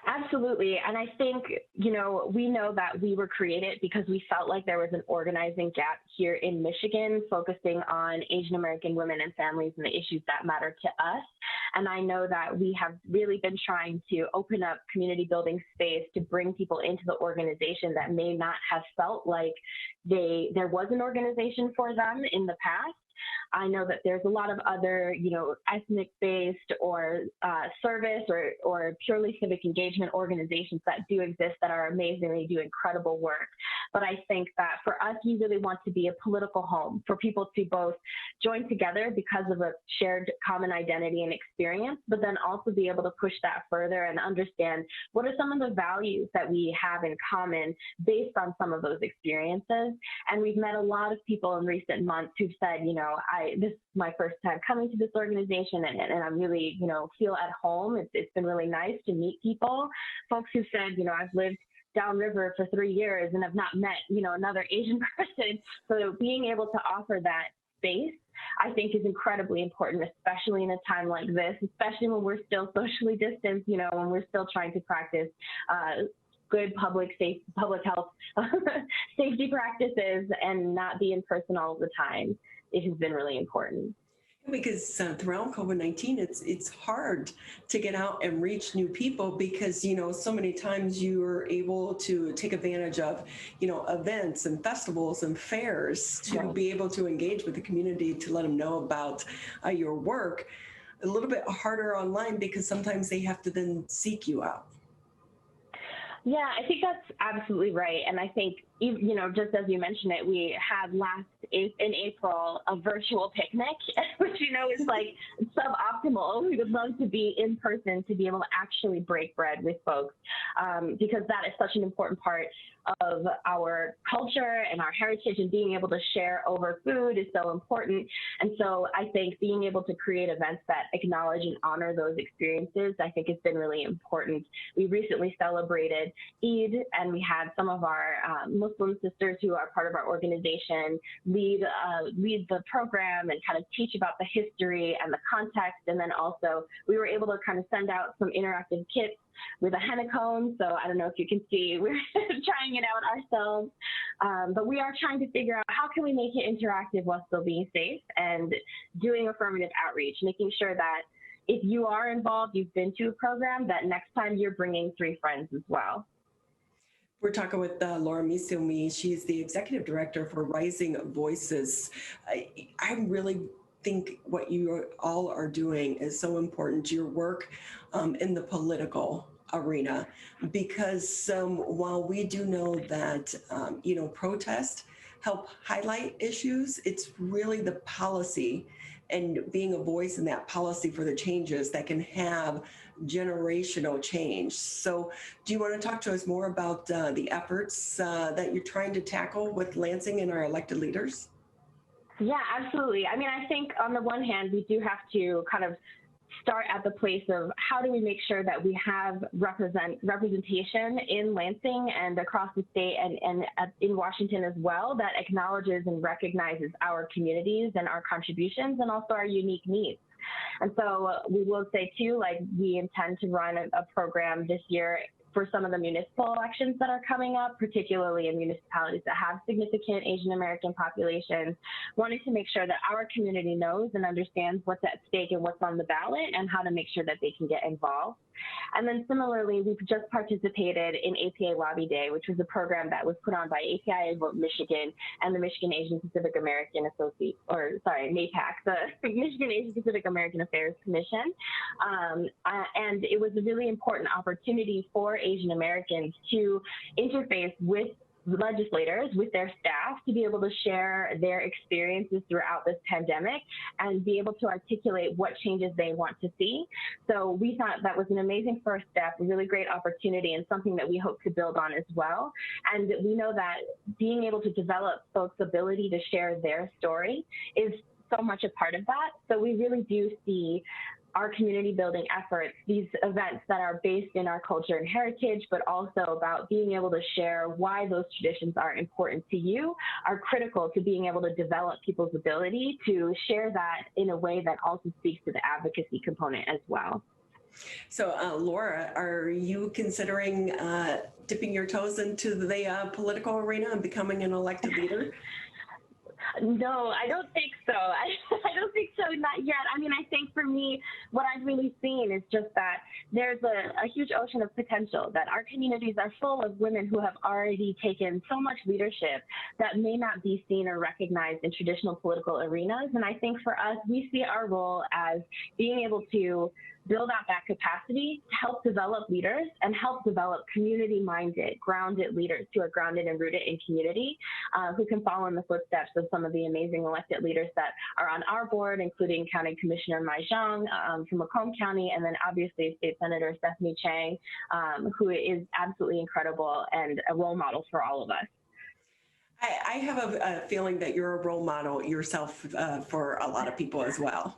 Absolutely. And I think, we know that we were created because we felt like there was an organizing gap here in Michigan, focusing on Asian American women and families and the issues that matter to us. And I know that we have really been trying to open up community building space to bring people into the organization that may not have felt like there was an organization for them in the past. I know that there's a lot of other, ethnic-based or service or purely civic engagement organizations that do exist that are amazing. They do incredible work. But I think that for us, we really want to be a political home for people to both join together because of a shared common identity and experience, but then also be able to push that further and understand what are some of the values that we have in common based on some of those experiences. And we've met a lot of people in recent months who've said, this is my first time coming to this organization, and I'm really, feel at home. It's been really nice to meet people. Folks who said, I've lived downriver for 3 years and have not met, another Asian person. So being able to offer that space, I think, is incredibly important, especially in a time like this, especially when we're still socially distanced, when we're still trying to practice good public health safety practices and not be in person all the time. It has been really important. Because throughout COVID-19, it's hard to get out and reach new people because, you know, so many times you are able to take advantage of, you know, events and festivals and fairs to be able to engage with the community, to let them know about your work. A little bit harder online because sometimes they have to then seek you out. Yeah, I think that's absolutely right. And I think, you know, just as you mentioned it, we had in April a virtual picnic, which, you know, is like suboptimal. We would love to be in person to be able to actually break bread with folks because that is such an important part of our culture and our heritage, and being able to share over food is so important. And so I think being able to create events that acknowledge and honor those experiences, I think has been really important. We recently celebrated Eid, and we had some of our Muslim sisters who are part of our organization lead the program and kind of teach about the history and the context. And then also we were able to kind of send out some interactive kits with a henna cone. So I don't know if you can see, we're trying it out ourselves. But we are trying to figure out how can we make it interactive while still being safe, and doing affirmative outreach, making sure that if you are involved, you've been to a program, that next time you're bringing 3 friends as well. We're talking with Laura Misumi. She's the executive director for Rising Voices. I really think what you all are doing is so important, your work in the political arena, because while we do know that, you know, protests help highlight issues, it's really the policy and being a voice in that policy for the changes that can have generational change. So do you want to talk to us more about the efforts that you're trying to tackle with Lansing and our elected leaders? Yeah, absolutely. I mean, I think on the one hand, we do have to kind of start at the place of how do we make sure that we have representation in Lansing and across the state and in Washington as well, that acknowledges and recognizes our communities and our contributions and also our unique needs. And so we will say too, like, we intend to run a program this year for some of the municipal elections that are coming up, particularly in municipalities that have significant Asian American populations, wanting to make sure that our community knows and understands what's at stake and what's on the ballot and how to make sure that they can get involved. And then similarly, we've just participated in APA Lobby Day, which was a program that was put on by API Vote Michigan and the Michigan Asian Pacific American MAPAC, the Michigan Asian Pacific American Affairs Commission. And it was a really important opportunity for Asian Americans to interface with legislators, with their staff, to be able to share their experiences throughout this pandemic and be able to articulate what changes they want to see. So we thought that was an amazing first step, a really great opportunity, and something that we hope to build on as well. And we know that being able to develop folks' ability to share their story is so much a part of that. So we really do see our community building efforts, these events that are based in our culture and heritage, but also about being able to share why those traditions are important to you, are critical to being able to develop people's ability to share that in a way that also speaks to the advocacy component as well. So Laura, are you considering dipping your toes into the political arena and becoming an elected leader? No, I don't think so. I don't think so, not yet. I mean, I think for me, what I've really seen is just that there's a huge ocean of potential, that our communities are full of women who have already taken so much leadership that may not be seen or recognized in traditional political arenas. And I think for us, we see our role as being able to build out that capacity to help develop leaders and help develop community-minded, grounded leaders who are grounded and rooted in community, who can follow in the footsteps of some of the amazing elected leaders that are on our board, including County Commissioner Mai Zhang from Macomb County, and then obviously State Senator Stephanie Chang, who is absolutely incredible and a role model for all of us. I have a feeling that you're a role model yourself for a lot of people as well.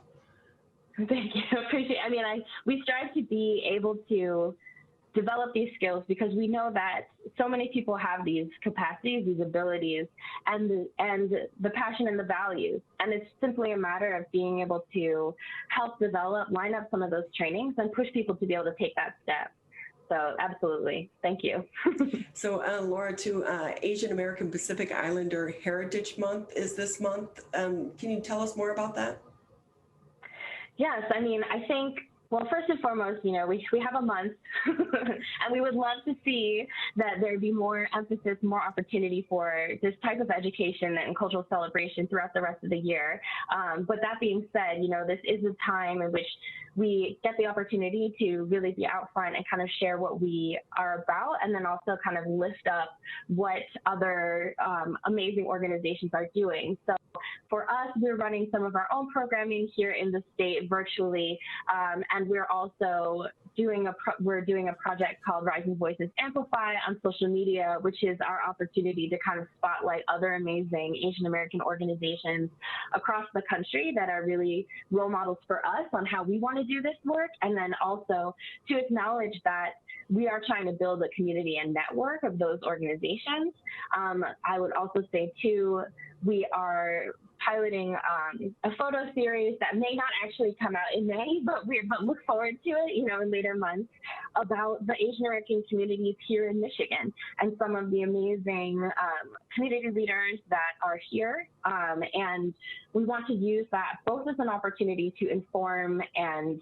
Thank you. Appreciate it. I mean, we strive to be able to develop these skills because we know that so many people have these capacities, these abilities, and the passion and the values. And it's simply a matter of being able to help develop, line up some of those trainings and push people to be able to take that step. So absolutely. Thank you. So Laura, too, Asian American Pacific Islander Heritage Month is this month. Can you tell us more about that? Yes, I mean, I think, well, first and foremost, we have a month and we would love to see that there'd be more emphasis, more opportunity for this type of education and cultural celebration throughout the rest of the year. But that being said, this is a time in which we get the opportunity to really be out front and kind of share what we are about, and then also kind of lift up what other amazing organizations are doing. So for us, we're running some of our own programming here in the state virtually, and we're also doing a project called Rising Voices Amplify on social media, which is our opportunity to kind of spotlight other amazing Asian American organizations across the country that are really role models for us on how we want to do this work, and then also to acknowledge that we are trying to build a community and network of those organizations. I would also say, too, we are piloting a photo series that may not actually come out in May, but look forward to it, in later months, about the Asian American communities here in Michigan and some of the amazing community leaders that are here. And we want to use that both as an opportunity to inform and,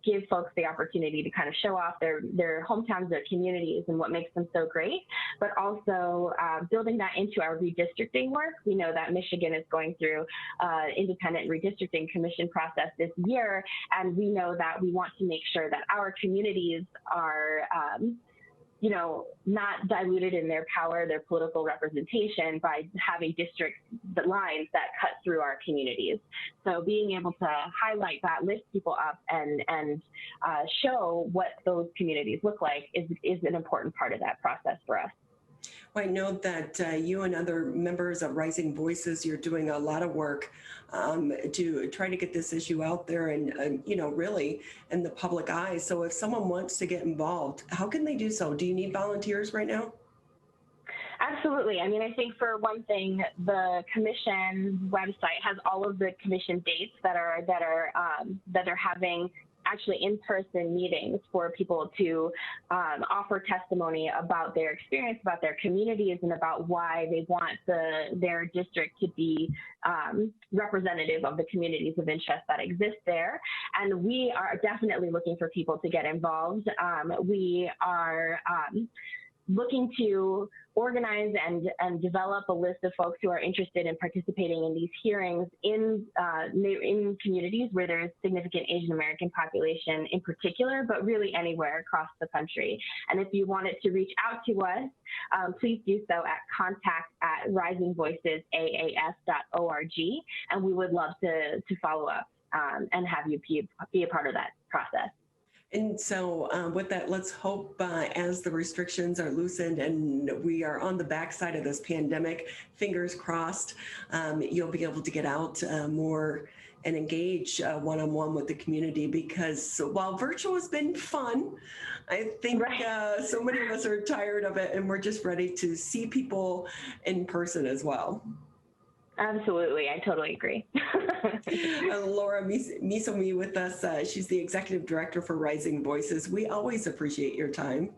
give folks the opportunity to kind of show off their hometowns, their communities, and what makes them so great, but also building that into our redistricting work. We know that Michigan is going through independent redistricting commission process this year, and we know that we want to make sure that our communities are not diluted in their power, their political representation by having district lines that cut through our communities. So being able to highlight that, lift people up, and show what those communities look like is an important part of that process for us. Well, I know that you and other members of Rising Voices, you're doing a lot of work to try to get this issue out there and, really in the public eye. So if someone wants to get involved, how can they do so? Do you need volunteers right now? Absolutely. I mean, I think for one thing, the commission website has all of the commission dates that are having actually in-person meetings for people to offer testimony about their experience, about their communities, and about why they want their district to be representative of the communities of interest that exist there. And we are definitely looking for people to get involved. We are looking to organize and develop a list of folks who are interested in participating in these hearings in communities where there is significant Asian American population in particular, but really anywhere across the country. And if you wanted to reach out to us, please do so at contact@risingvoicesaas.org, and we would love to follow up and have you be a part of that process. And so with that, let's hope as the restrictions are loosened and we are on the backside of this pandemic, fingers crossed, you'll be able to get out more and engage one-on-one with the community, because while virtual has been fun, I think so many of us are tired of it and we're just ready to see people in person as well. Absolutely. I totally agree. Laura Misumi with us. She's the executive director for Rising Voices. We always appreciate your time.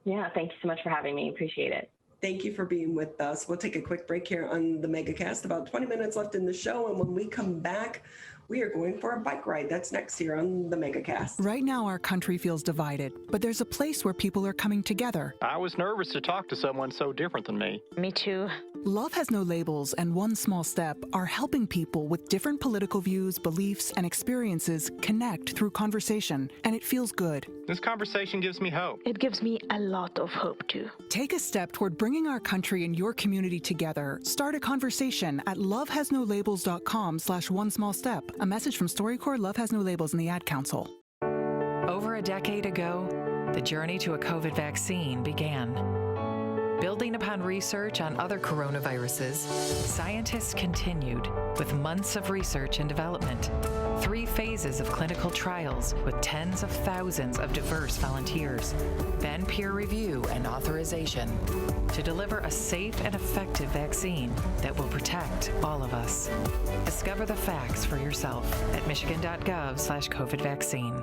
Yeah, thank you so much for having me. Appreciate it. Thank you for being with us. We'll take a quick break here on the Megacast. About 20 minutes left in the show. And when we come back, we are going for a bike ride. That's next here on the Megacast. Right now, our country feels divided, but there's a place where people are coming together. I was nervous to talk to someone so different than me. Me too. Love Has No Labels and One Small Step are helping people with different political views, beliefs, and experiences connect through conversation, and it feels good. This conversation gives me hope. It gives me a lot of hope, too. Take a step toward bringing our country and your community together. Start a conversation at lovehasnolabels.com/onesmallstep. A message from StoryCorps, Love Has No Labels, and the Ad Council. Over a decade ago, the journey to a COVID vaccine began. Building upon research on other coronaviruses, scientists continued with months of research and development, 3 phases of clinical trials with tens of thousands of diverse volunteers, then peer review and authorization to deliver a safe and effective vaccine that will protect all of us. Discover the facts for yourself at michigan.gov/COVID vaccine.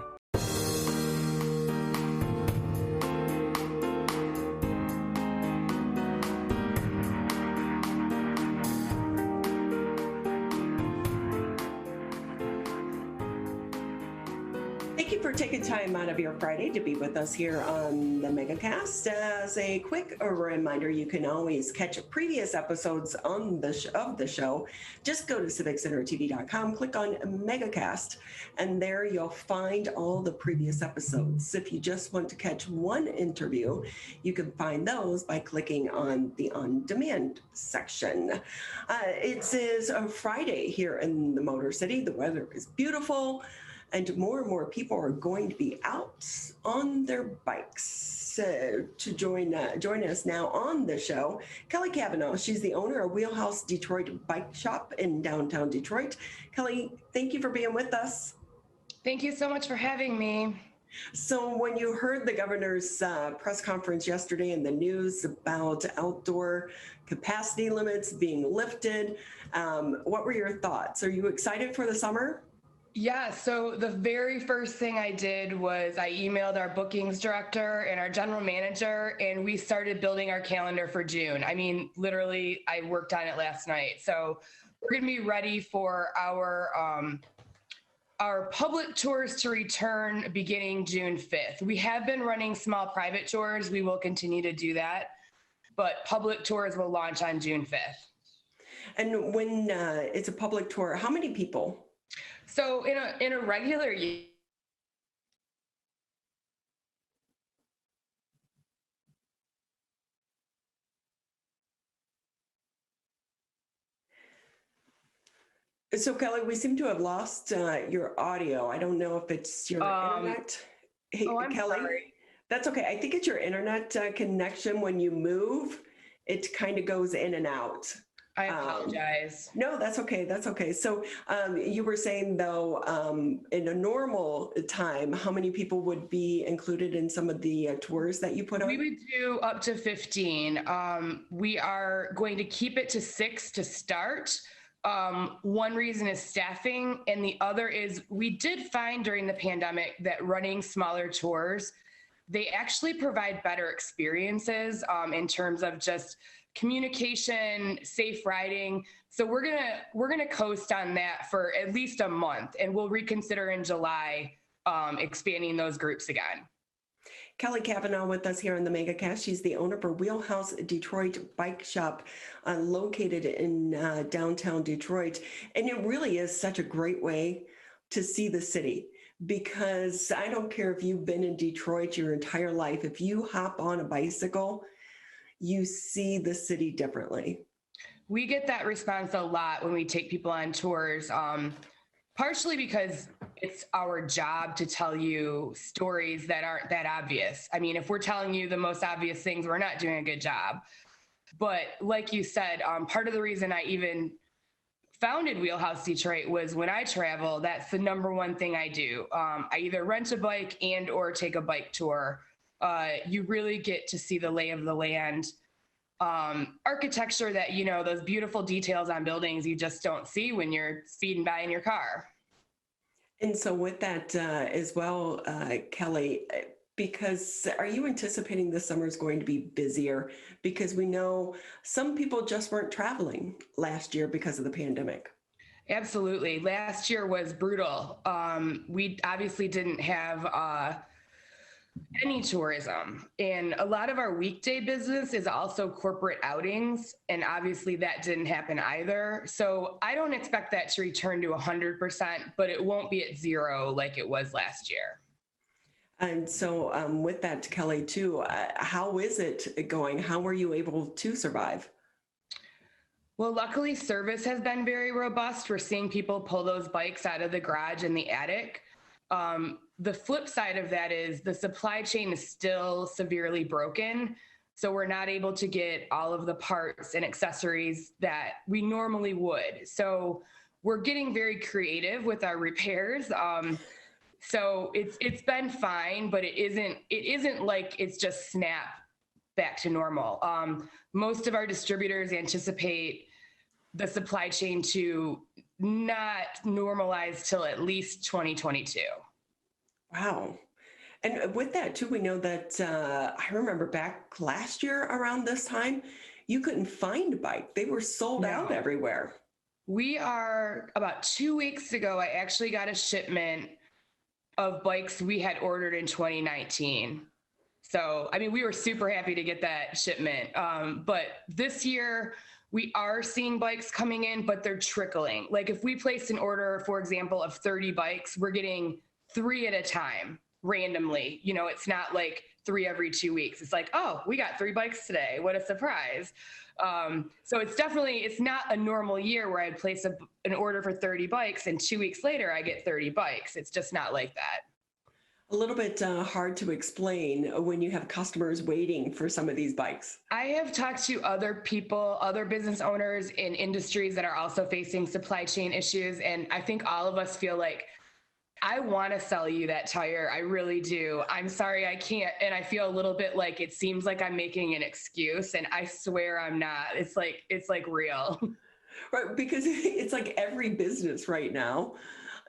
Thank you for taking time out of your Friday to be with us here on the Megacast. As a quick reminder, you can always catch previous episodes on of the show. Just go to civiccentertv.com, click on Megacast, and there you'll find all the previous episodes. If you just want to catch one interview, you can find those by clicking on the On Demand section. It is a Friday here in the Motor City. The weather is beautiful, and more people are going to be out on their bikes. To join us now on the show, Kelly Kavanagh. She's the owner of Wheelhouse Detroit Bike Shop in downtown Detroit. Kelly, thank you for being with us. Thank you so much for having me. So when you heard the governor's press conference yesterday and the news about outdoor capacity limits being lifted, what were your thoughts? Are you excited for the summer? Yeah, so the very first thing I did was I emailed our bookings director and our general manager, and we started building our calendar for June. I mean, literally, I worked on it last night. So we're going to be ready for our public tours to return beginning June 5th. We have been running small private tours. We will continue to do that, but public tours will launch on June 5th. And when it's a public tour, how many people? So in a regular year, So Kelly, we seem to have lost your audio. I don't know if it's your internet. Hey, I'm Kelly, sorry. That's okay. I think it's your internet connection. When you move, it kind of goes in and out. I apologize. No, that's okay. That's okay. So you were saying, though, in a normal time, how many people would be included in some of the tours that you put on? We would do up to 15. We are going to keep it to 6 to start. One reason is staffing, and the other is we did find during the pandemic that running smaller tours, they actually provide better experiences in terms of just communication, safe riding. So we're gonna coast on that for at least a month, and we'll reconsider in July expanding those groups again. Kelly Kavanagh with us here on the Megacast. She's the owner for Wheelhouse Detroit Bike Shop, located in downtown Detroit. And it really is such a great way to see the city, because I don't care if you've been in Detroit your entire life, if you hop on a bicycle, you see the city differently. We get that response a lot when we take people on tours, partially because it's our job to tell you stories that aren't that obvious. I mean, if we're telling you the most obvious things, we're not doing a good job. But like you said, part of the reason I even founded Wheelhouse Detroit was when I travel, that's the number one thing I do. I either rent a bike and or take a bike tour. You really get to see the lay of the land. Architecture that, you know, those beautiful details on buildings you just don't see when you're speeding by in your car. And so with that as well, Kelly, because are you anticipating this summer is going to be busier? Because we know some people just weren't traveling last year because of the pandemic. Absolutely. Last year was brutal. We obviously didn't have any tourism, and a lot of our weekday business is also corporate outings, and obviously that didn't happen either. So I don't expect that to return to 100%, but it won't be at zero like it was last year. And so with that, Kelly, too, how is it going? How were you able to survive? Well, luckily service has been very robust. We're seeing people pull those bikes out of the garage and the attic. The flip side of that is the supply chain is still severely broken. So we're not able to get all of the parts and accessories that we normally would. So we're getting very creative with our repairs. So it's been fine, but it isn't like it's just snap back to normal. Most of our distributors anticipate the supply chain to not normalize till at least 2022. Wow. And with that too, we know that I remember back last year around this time, you couldn't find a bike. They were sold out everywhere. We are about 2 weeks ago, I actually got a shipment of bikes we had ordered in 2019. So, I mean, we were super happy to get that shipment. But this year, we are seeing bikes coming in, but they're trickling. Like if we placed an order, for example, of 30 bikes, we're getting 3 at a time randomly. You know, it's not like 3 every 2 weeks. It's like, oh, we got 3 bikes today. What a surprise. So it's not a normal year where I'd place an order for 30 bikes and 2 weeks later I get 30 bikes. It's just not like that. A little bit hard to explain when you have customers waiting for some of these bikes. I have talked to other people, other business owners in industries that are also facing supply chain issues. And I think all of us feel like, I want to sell you that tire. I really do. I'm sorry I can't. And I feel a little bit like it seems like I'm making an excuse, and I swear I'm not. It's like real. Right, because it's like every business right now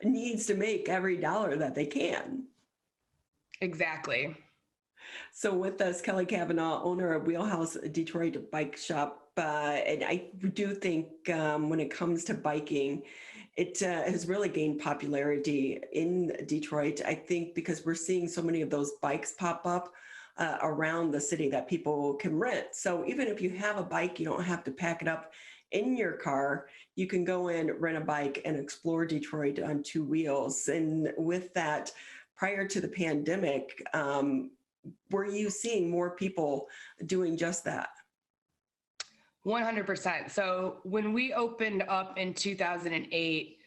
needs to make every dollar that they can. Exactly. So with us, Kelly Kavanagh, owner of Wheelhouse Detroit Bike Shop. And I do think when it comes to biking, it has really gained popularity in Detroit, I think, because we're seeing so many of those bikes pop up around the city that people can rent. So even if you have a bike, you don't have to pack it up in your car. You can go in, rent a bike, and explore Detroit on 2 wheels. And with that, prior to the pandemic, were you seeing more people doing just that? 100%. So when we opened up in 2008,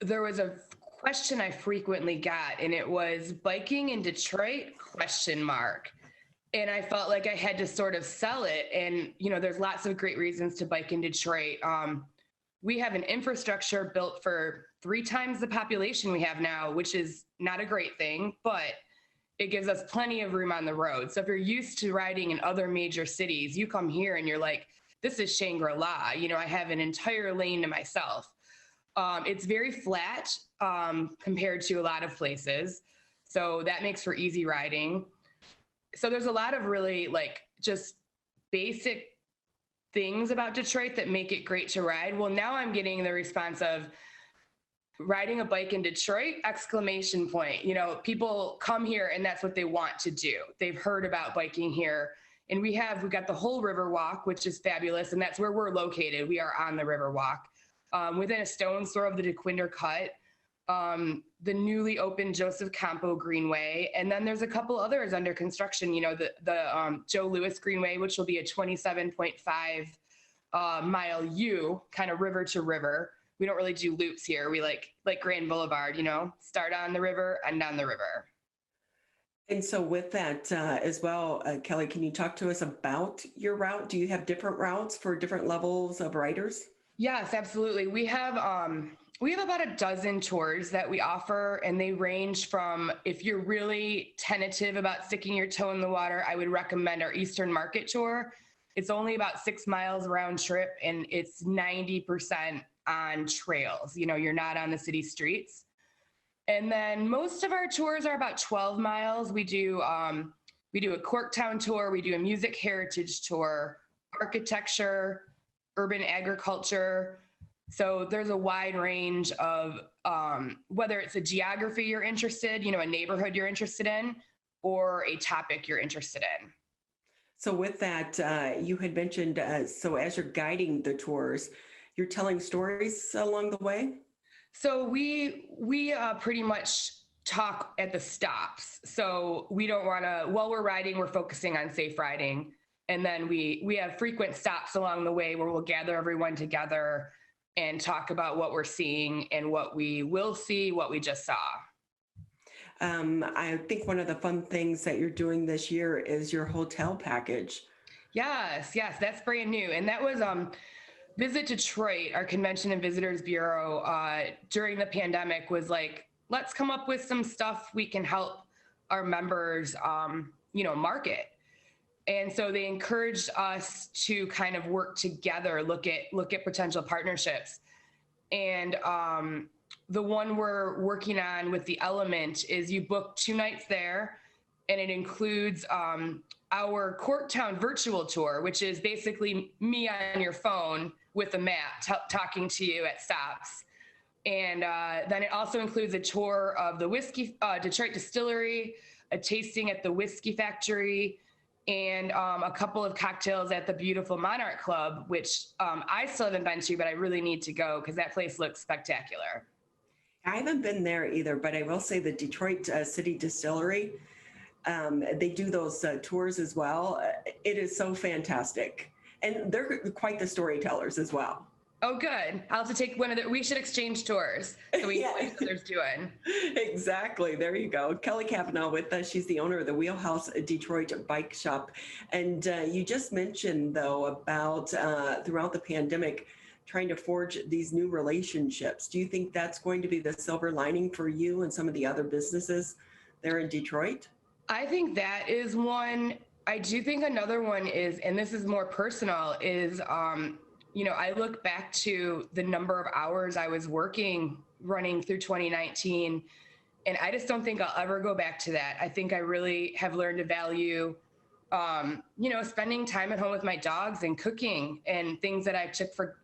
there was a question I frequently got, and it was biking in Detroit ? And I felt like I had to sort of sell it. And, you know, there's lots of great reasons to bike in Detroit. We have an infrastructure built for 3 times the population we have now, which is not a great thing, but it gives us plenty of room on the road. So if you're used to riding in other major cities, you come here and you're like, this is Shangri-La. You know, I have an entire lane to myself. It's very flat compared to a lot of places. So that makes for easy riding. So there's a lot of really like just basic things about Detroit that make it great to ride. Well, now I'm getting the response of riding a bike in Detroit, ! You know, people come here and that's what they want to do. They've heard about biking here. And we've got the whole Riverwalk, which is fabulous. And that's where we're located. We are on the Riverwalk, within a stone's throw of the DeQuinder Cut, the newly opened Joseph Campo Greenway. And then there's a couple others under construction, you know, the Joe Louis Greenway, which will be a 27.5 mile U, kind of river to river. We don't really do loops here. We like Grand Boulevard, you know, start on the river, end on the river. And so with that as well, Kelly, can you talk to us about your route? Do you have different routes for different levels of riders? Yes, absolutely. We have about a dozen tours that we offer, and they range from, if you're really tentative about sticking your toe in the water, I would recommend our Eastern Market Tour. It's only about 6 miles round trip, and it's 90% on trails. You know, you're not on the city streets. And then most of our tours are about 12 miles. We do a Corktown tour. We do a music heritage tour, architecture, urban agriculture. So there's a wide range of whether it's a geography you're interested, you know, a neighborhood you're interested in, or a topic you're interested in. So with that, you had mentioned, so as you're guiding the tours, you're telling stories along the way? So we pretty much talk at the stops. So we don't want to, while we're riding, we're focusing on safe riding. And then we have frequent stops along the way where we'll gather everyone together and talk about what we're seeing and what we will see, what we just saw. I think one of the fun things that you're doing this year is your hotel package. Yes, that's brand new. And that was Visit Detroit, our Convention and Visitors Bureau, during the pandemic was like, let's come up with some stuff we can help our members, market. And so they encouraged us to kind of work together, look at potential partnerships. And the one we're working on with the Element is you book 2 nights there, and it includes our Corktown virtual tour, which is basically me on your phone with a map talking to you at stops. And then it also includes a tour of the Detroit distillery, a tasting at the whiskey factory, and a couple of cocktails at the beautiful Monarch Club, which I still haven't been to, but I really need to go because that place looks spectacular. I haven't been there either, but I will say the Detroit City Distillery, they do those tours as well. It is so fantastic. And they're quite the storytellers as well. Oh, good. I'll have to take we should exchange tours so we know what each other's doing. Exactly. There you go. Kelly Kavanagh with us. She's the owner of the Wheelhouse Detroit Bike Shop. And you just mentioned, though, about throughout the pandemic, trying to forge these new relationships. Do you think that's going to be the silver lining for you and some of the other businesses there in Detroit? I think that is one. I do think another one is, and this is more personal, is I look back to the number of hours I was working running through 2019, and I just don't think I'll ever go back to that. I think I really have learned to value, spending time at home with my dogs and cooking and things that I took for,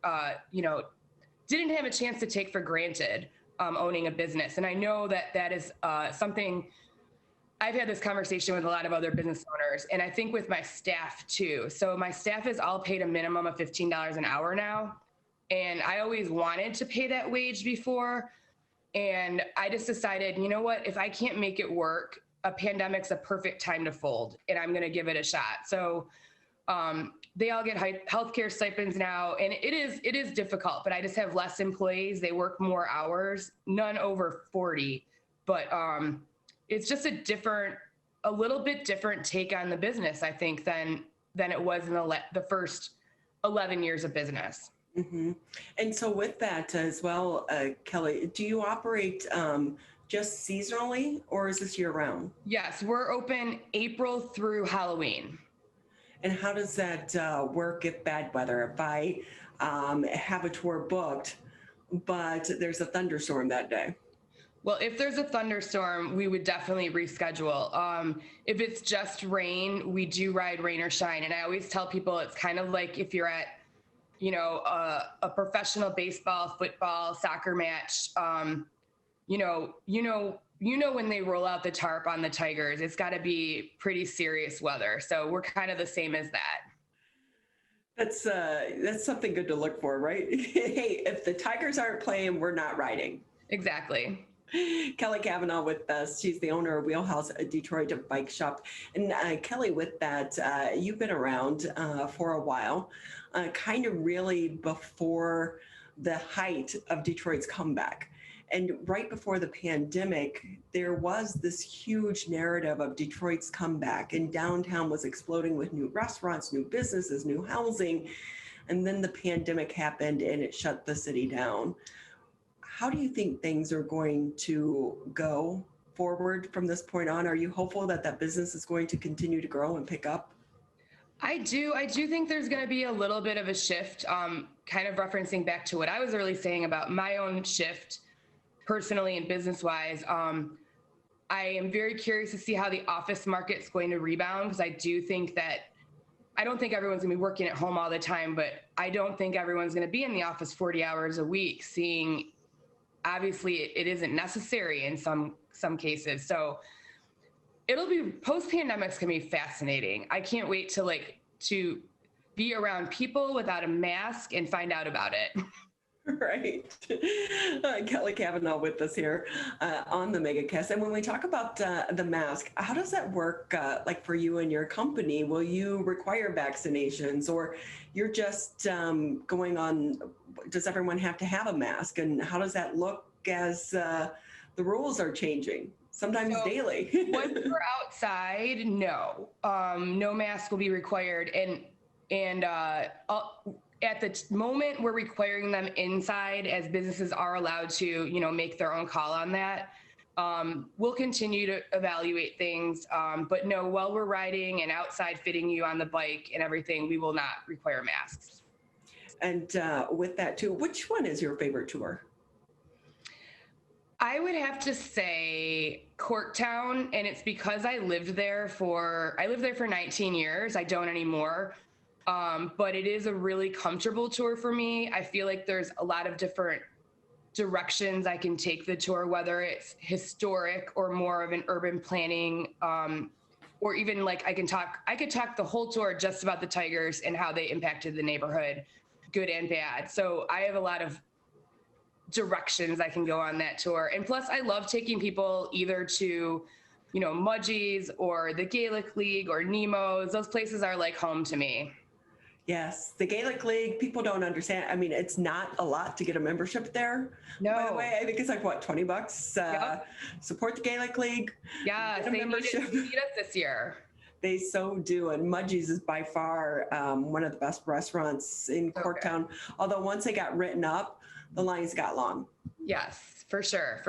didn't have a chance to take for granted owning a business. And I know that that is something I've had this conversation with a lot of other business owners, and I think with my staff too. So my staff is all paid a minimum of $15 an hour now. And I always wanted to pay that wage before. And I just decided, you know what, if I can't make it work, a pandemic's a perfect time to fold, and I'm going to give it a shot. So they all get healthcare stipends now, and it is difficult, but I just have less employees. They work more hours, none over 40, but it's just a little bit different take on the business, I think, than it was in the first 11 years of business. Mm-hmm. And so with that as well, Kelly, do you operate just seasonally, or is this year round? Yes, we're open April through Halloween. And how does that work if bad weather? If I have a tour booked, but there's a thunderstorm that day? Well, if there's a thunderstorm, we would definitely reschedule. If it's just rain, we do ride rain or shine. And I always tell people it's kind of like if you're at, a professional baseball, football, soccer match. When they roll out the tarp on the Tigers, it's got to be pretty serious weather. So we're kind of the same as that. That's something good to look for, right? Hey, if the Tigers aren't playing, we're not riding. Exactly. Kelly Kavanagh with us. She's the owner of Wheelhouse Detroit Bike Shop. And Kelly, with that, you've been around for a while, kind of really before the height of Detroit's comeback. And right before the pandemic, there was this huge narrative of Detroit's comeback, and downtown was exploding with new restaurants, new businesses, new housing. And then the pandemic happened and it shut the city down. How do you think things are going to go forward from this point on? Are you hopeful that that business is going to continue to grow and pick up? I do think there's going to be a little bit of a shift, kind of referencing back to what I was really saying about my own shift personally and business-wise. I am very curious to see how the office market's going to rebound, because I don't think everyone's going to be working at home all the time, but I don't think everyone's going to be in the office 40 hours a week, seeing obviously it isn't necessary in some cases. So it'll be, post-pandemic's going to be fascinating. I can't wait to be around people without a mask and find out about it. Right. Kelly Kavanagh with us here on the Megacast. And when we talk about the mask, how does that work like for you and your company? Will you require vaccinations, or you're just going on, does everyone have to have a mask? And how does that look as the rules are changing, sometimes daily? Once we're outside, no. No mask will be required. And at the moment, we're requiring them inside, as businesses are allowed to, make their own call on that. We'll continue to evaluate things, but no, while we're riding and outside fitting you on the bike and everything, we will not require masks. And with that too, which one is your favorite tour? I would have to say Corktown, and it's because I lived there for 19 years. I don't anymore. But it is a really comfortable tour for me. I feel like there's a lot of different directions I can take the tour, whether it's historic or more of an urban planning, or even like I could talk the whole tour just about the tigers and how they impacted the neighborhood, good and bad. So I have a lot of directions I can go on that tour. And plus I love taking people either to, Mudgee's or the Gaelic League or Nemo's. Those places are like home to me. Yes, the Gaelic League, people don't understand. I mean, it's not a lot to get a membership there. No. By the way, I think it's like, what, $20? Yep. Support the Gaelic League. Yeah, they need us this year. They so do. And Mudgee's is by far one of the best restaurants in Corktown. Although once they got written up, the lines got long. Yes, for sure.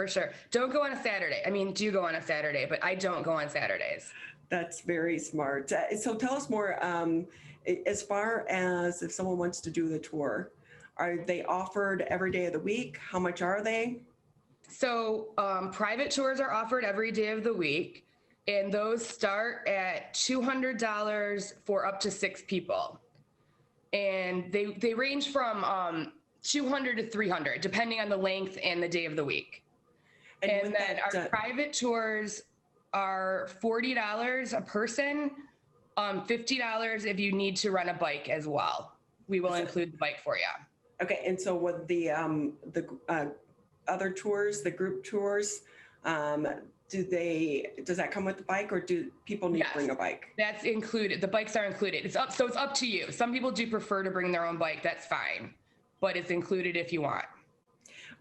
Don't go on a Saturday. I mean, do go on a Saturday, but I don't go on Saturdays. That's very smart. So tell us more. As far as if someone wants to do the tour, are they offered every day of the week? How much are they? So private tours are offered every day of the week, and those start at $200 for up to 6 people. And they range from $200 to $300, depending on the length and the day of the week. And then our private tours are $40 a person. $50 if you need to rent a bike as well. We will include the bike for you. Okay, and so with the other tours, the group tours, does that come with the bike, or do people need to bring a bike? That's included. The bikes are included. It's up to you. Some people do prefer to bring their own bike. That's fine, but it's included if you want.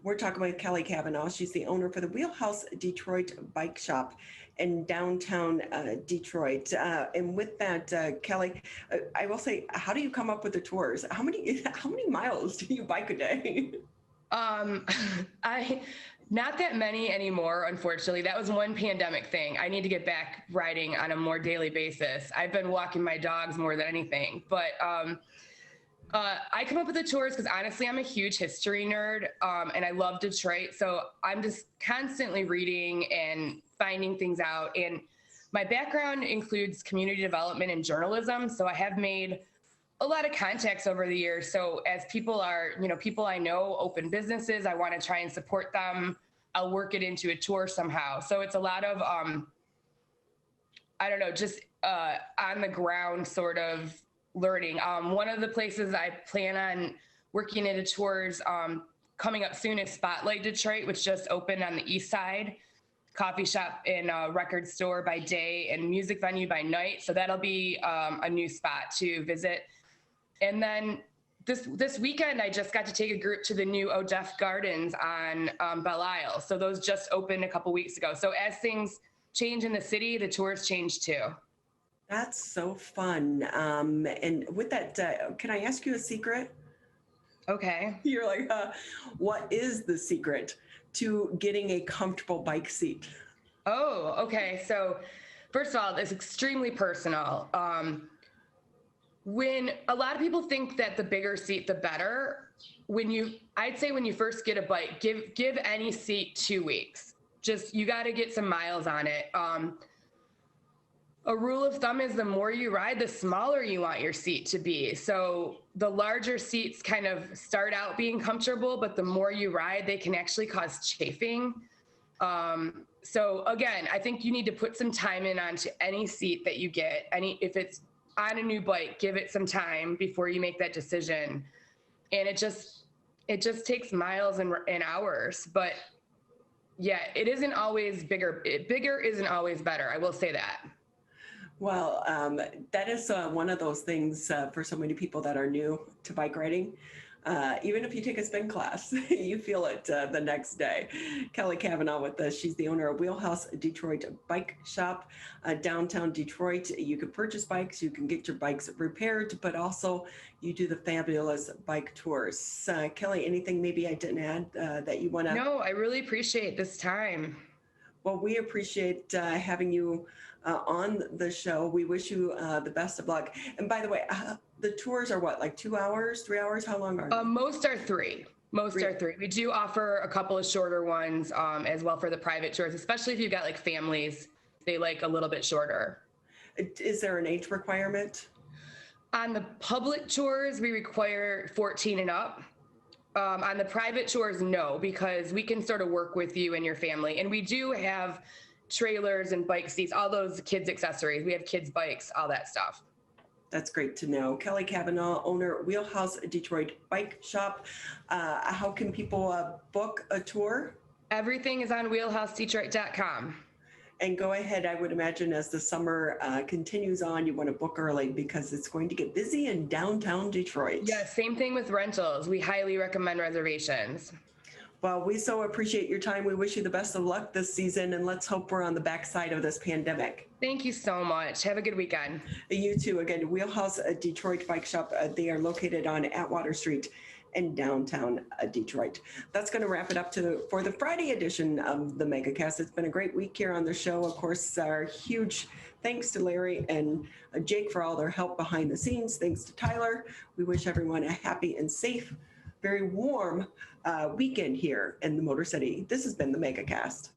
We're talking with Kelly Kavanagh. She's the owner for the Wheelhouse Detroit Bike Shop in downtown Detroit. And with that, Kelly, I will say, how do you come up with the tours? How many miles do you bike a day? Not that many anymore, unfortunately. That was one pandemic thing. I need to get back riding on a more daily basis. I've been walking my dogs more than anything, but I come up with the tours because honestly, I'm a huge history nerd, and I love Detroit. So I'm just constantly reading and finding things out. And my background includes community development and journalism. So I have made a lot of contacts over the years. So as people I know open businesses, I want to try and support them. I'll work it into a tour somehow. So it's a lot of, just on the ground sort of learning. One of the places I plan on working into tours coming up soon is Spotlight Detroit, which just opened on the east side. Coffee shop and record store by day and music venue by night. So that'll be a new spot to visit. And then this weekend, I just got to take a group to the new O'Deff Gardens on Belle Isle. So those just opened a couple weeks ago. So as things change in the city, the tours change too. That's so fun. And with that, can I ask you a secret? Okay. You're like, what is the secret to getting a comfortable bike seat? Oh, okay. So first of all, it's extremely personal. When a lot of people think that the bigger seat, the better, I'd say when you first get a bike, give any seat 2 weeks. Just, you got to get some miles on it. A rule of thumb is the more you ride, the smaller you want your seat to be. So the larger seats kind of start out being comfortable, but the more you ride, they can actually cause chafing. So again, I think you need to put some time in onto any seat that you get. If it's on a new bike, give it some time before you make that decision. And it just takes miles and hours. But yeah, it isn't always bigger. Bigger isn't always better. I will say that. Well, that is one of those things for so many people that are new to bike riding. Even if you take a spin class, you feel it the next day. Kelly Kavanagh with us. She's the owner of Wheelhouse Detroit Bike Shop, downtown Detroit. You can purchase bikes, you can get your bikes repaired, but also you do the fabulous bike tours. Kelly, anything maybe I didn't add that you want to? No, I really appreciate this time. Well, we appreciate having you on the show. We wish you the best of luck. And by the way, the tours are what, like 2 hours, 3 hours? How long are they? Most are three. Are three. We do offer a couple of shorter ones as well for the private tours, especially if you've got like families, they like a little bit shorter. Is there an age requirement? On the public tours, we require 14 and up. On the private tours, no, because we can sort of work with you and your family. And we do have trailers and bike seats, all those kids' accessories. We have kids' bikes, all that stuff. That's great to know. Kelly Kavanagh, owner, Wheelhouse Detroit Bike Shop. How can people book a tour? Everything is on wheelhousedetroit.com. And go ahead, I would imagine as the summer continues on, you want to book early because it's going to get busy in downtown Detroit. Yeah, same thing with rentals. We highly recommend reservations. Well, we so appreciate your time. We wish you the best of luck this season, and let's hope we're on the backside of this pandemic. Thank you so much. Have a good weekend. You too. Again, Wheelhouse Detroit Bike Shop. They are located on Atwater Street in downtown Detroit. That's going to wrap it up for the Friday edition of the MegaCast. It's been a great week here on the show. Of course, our huge thanks to Larry and Jake for all their help behind the scenes. Thanks to Tyler. We wish everyone a happy and safe, very warm weekend here in the Motor City. This has been the MegaCast.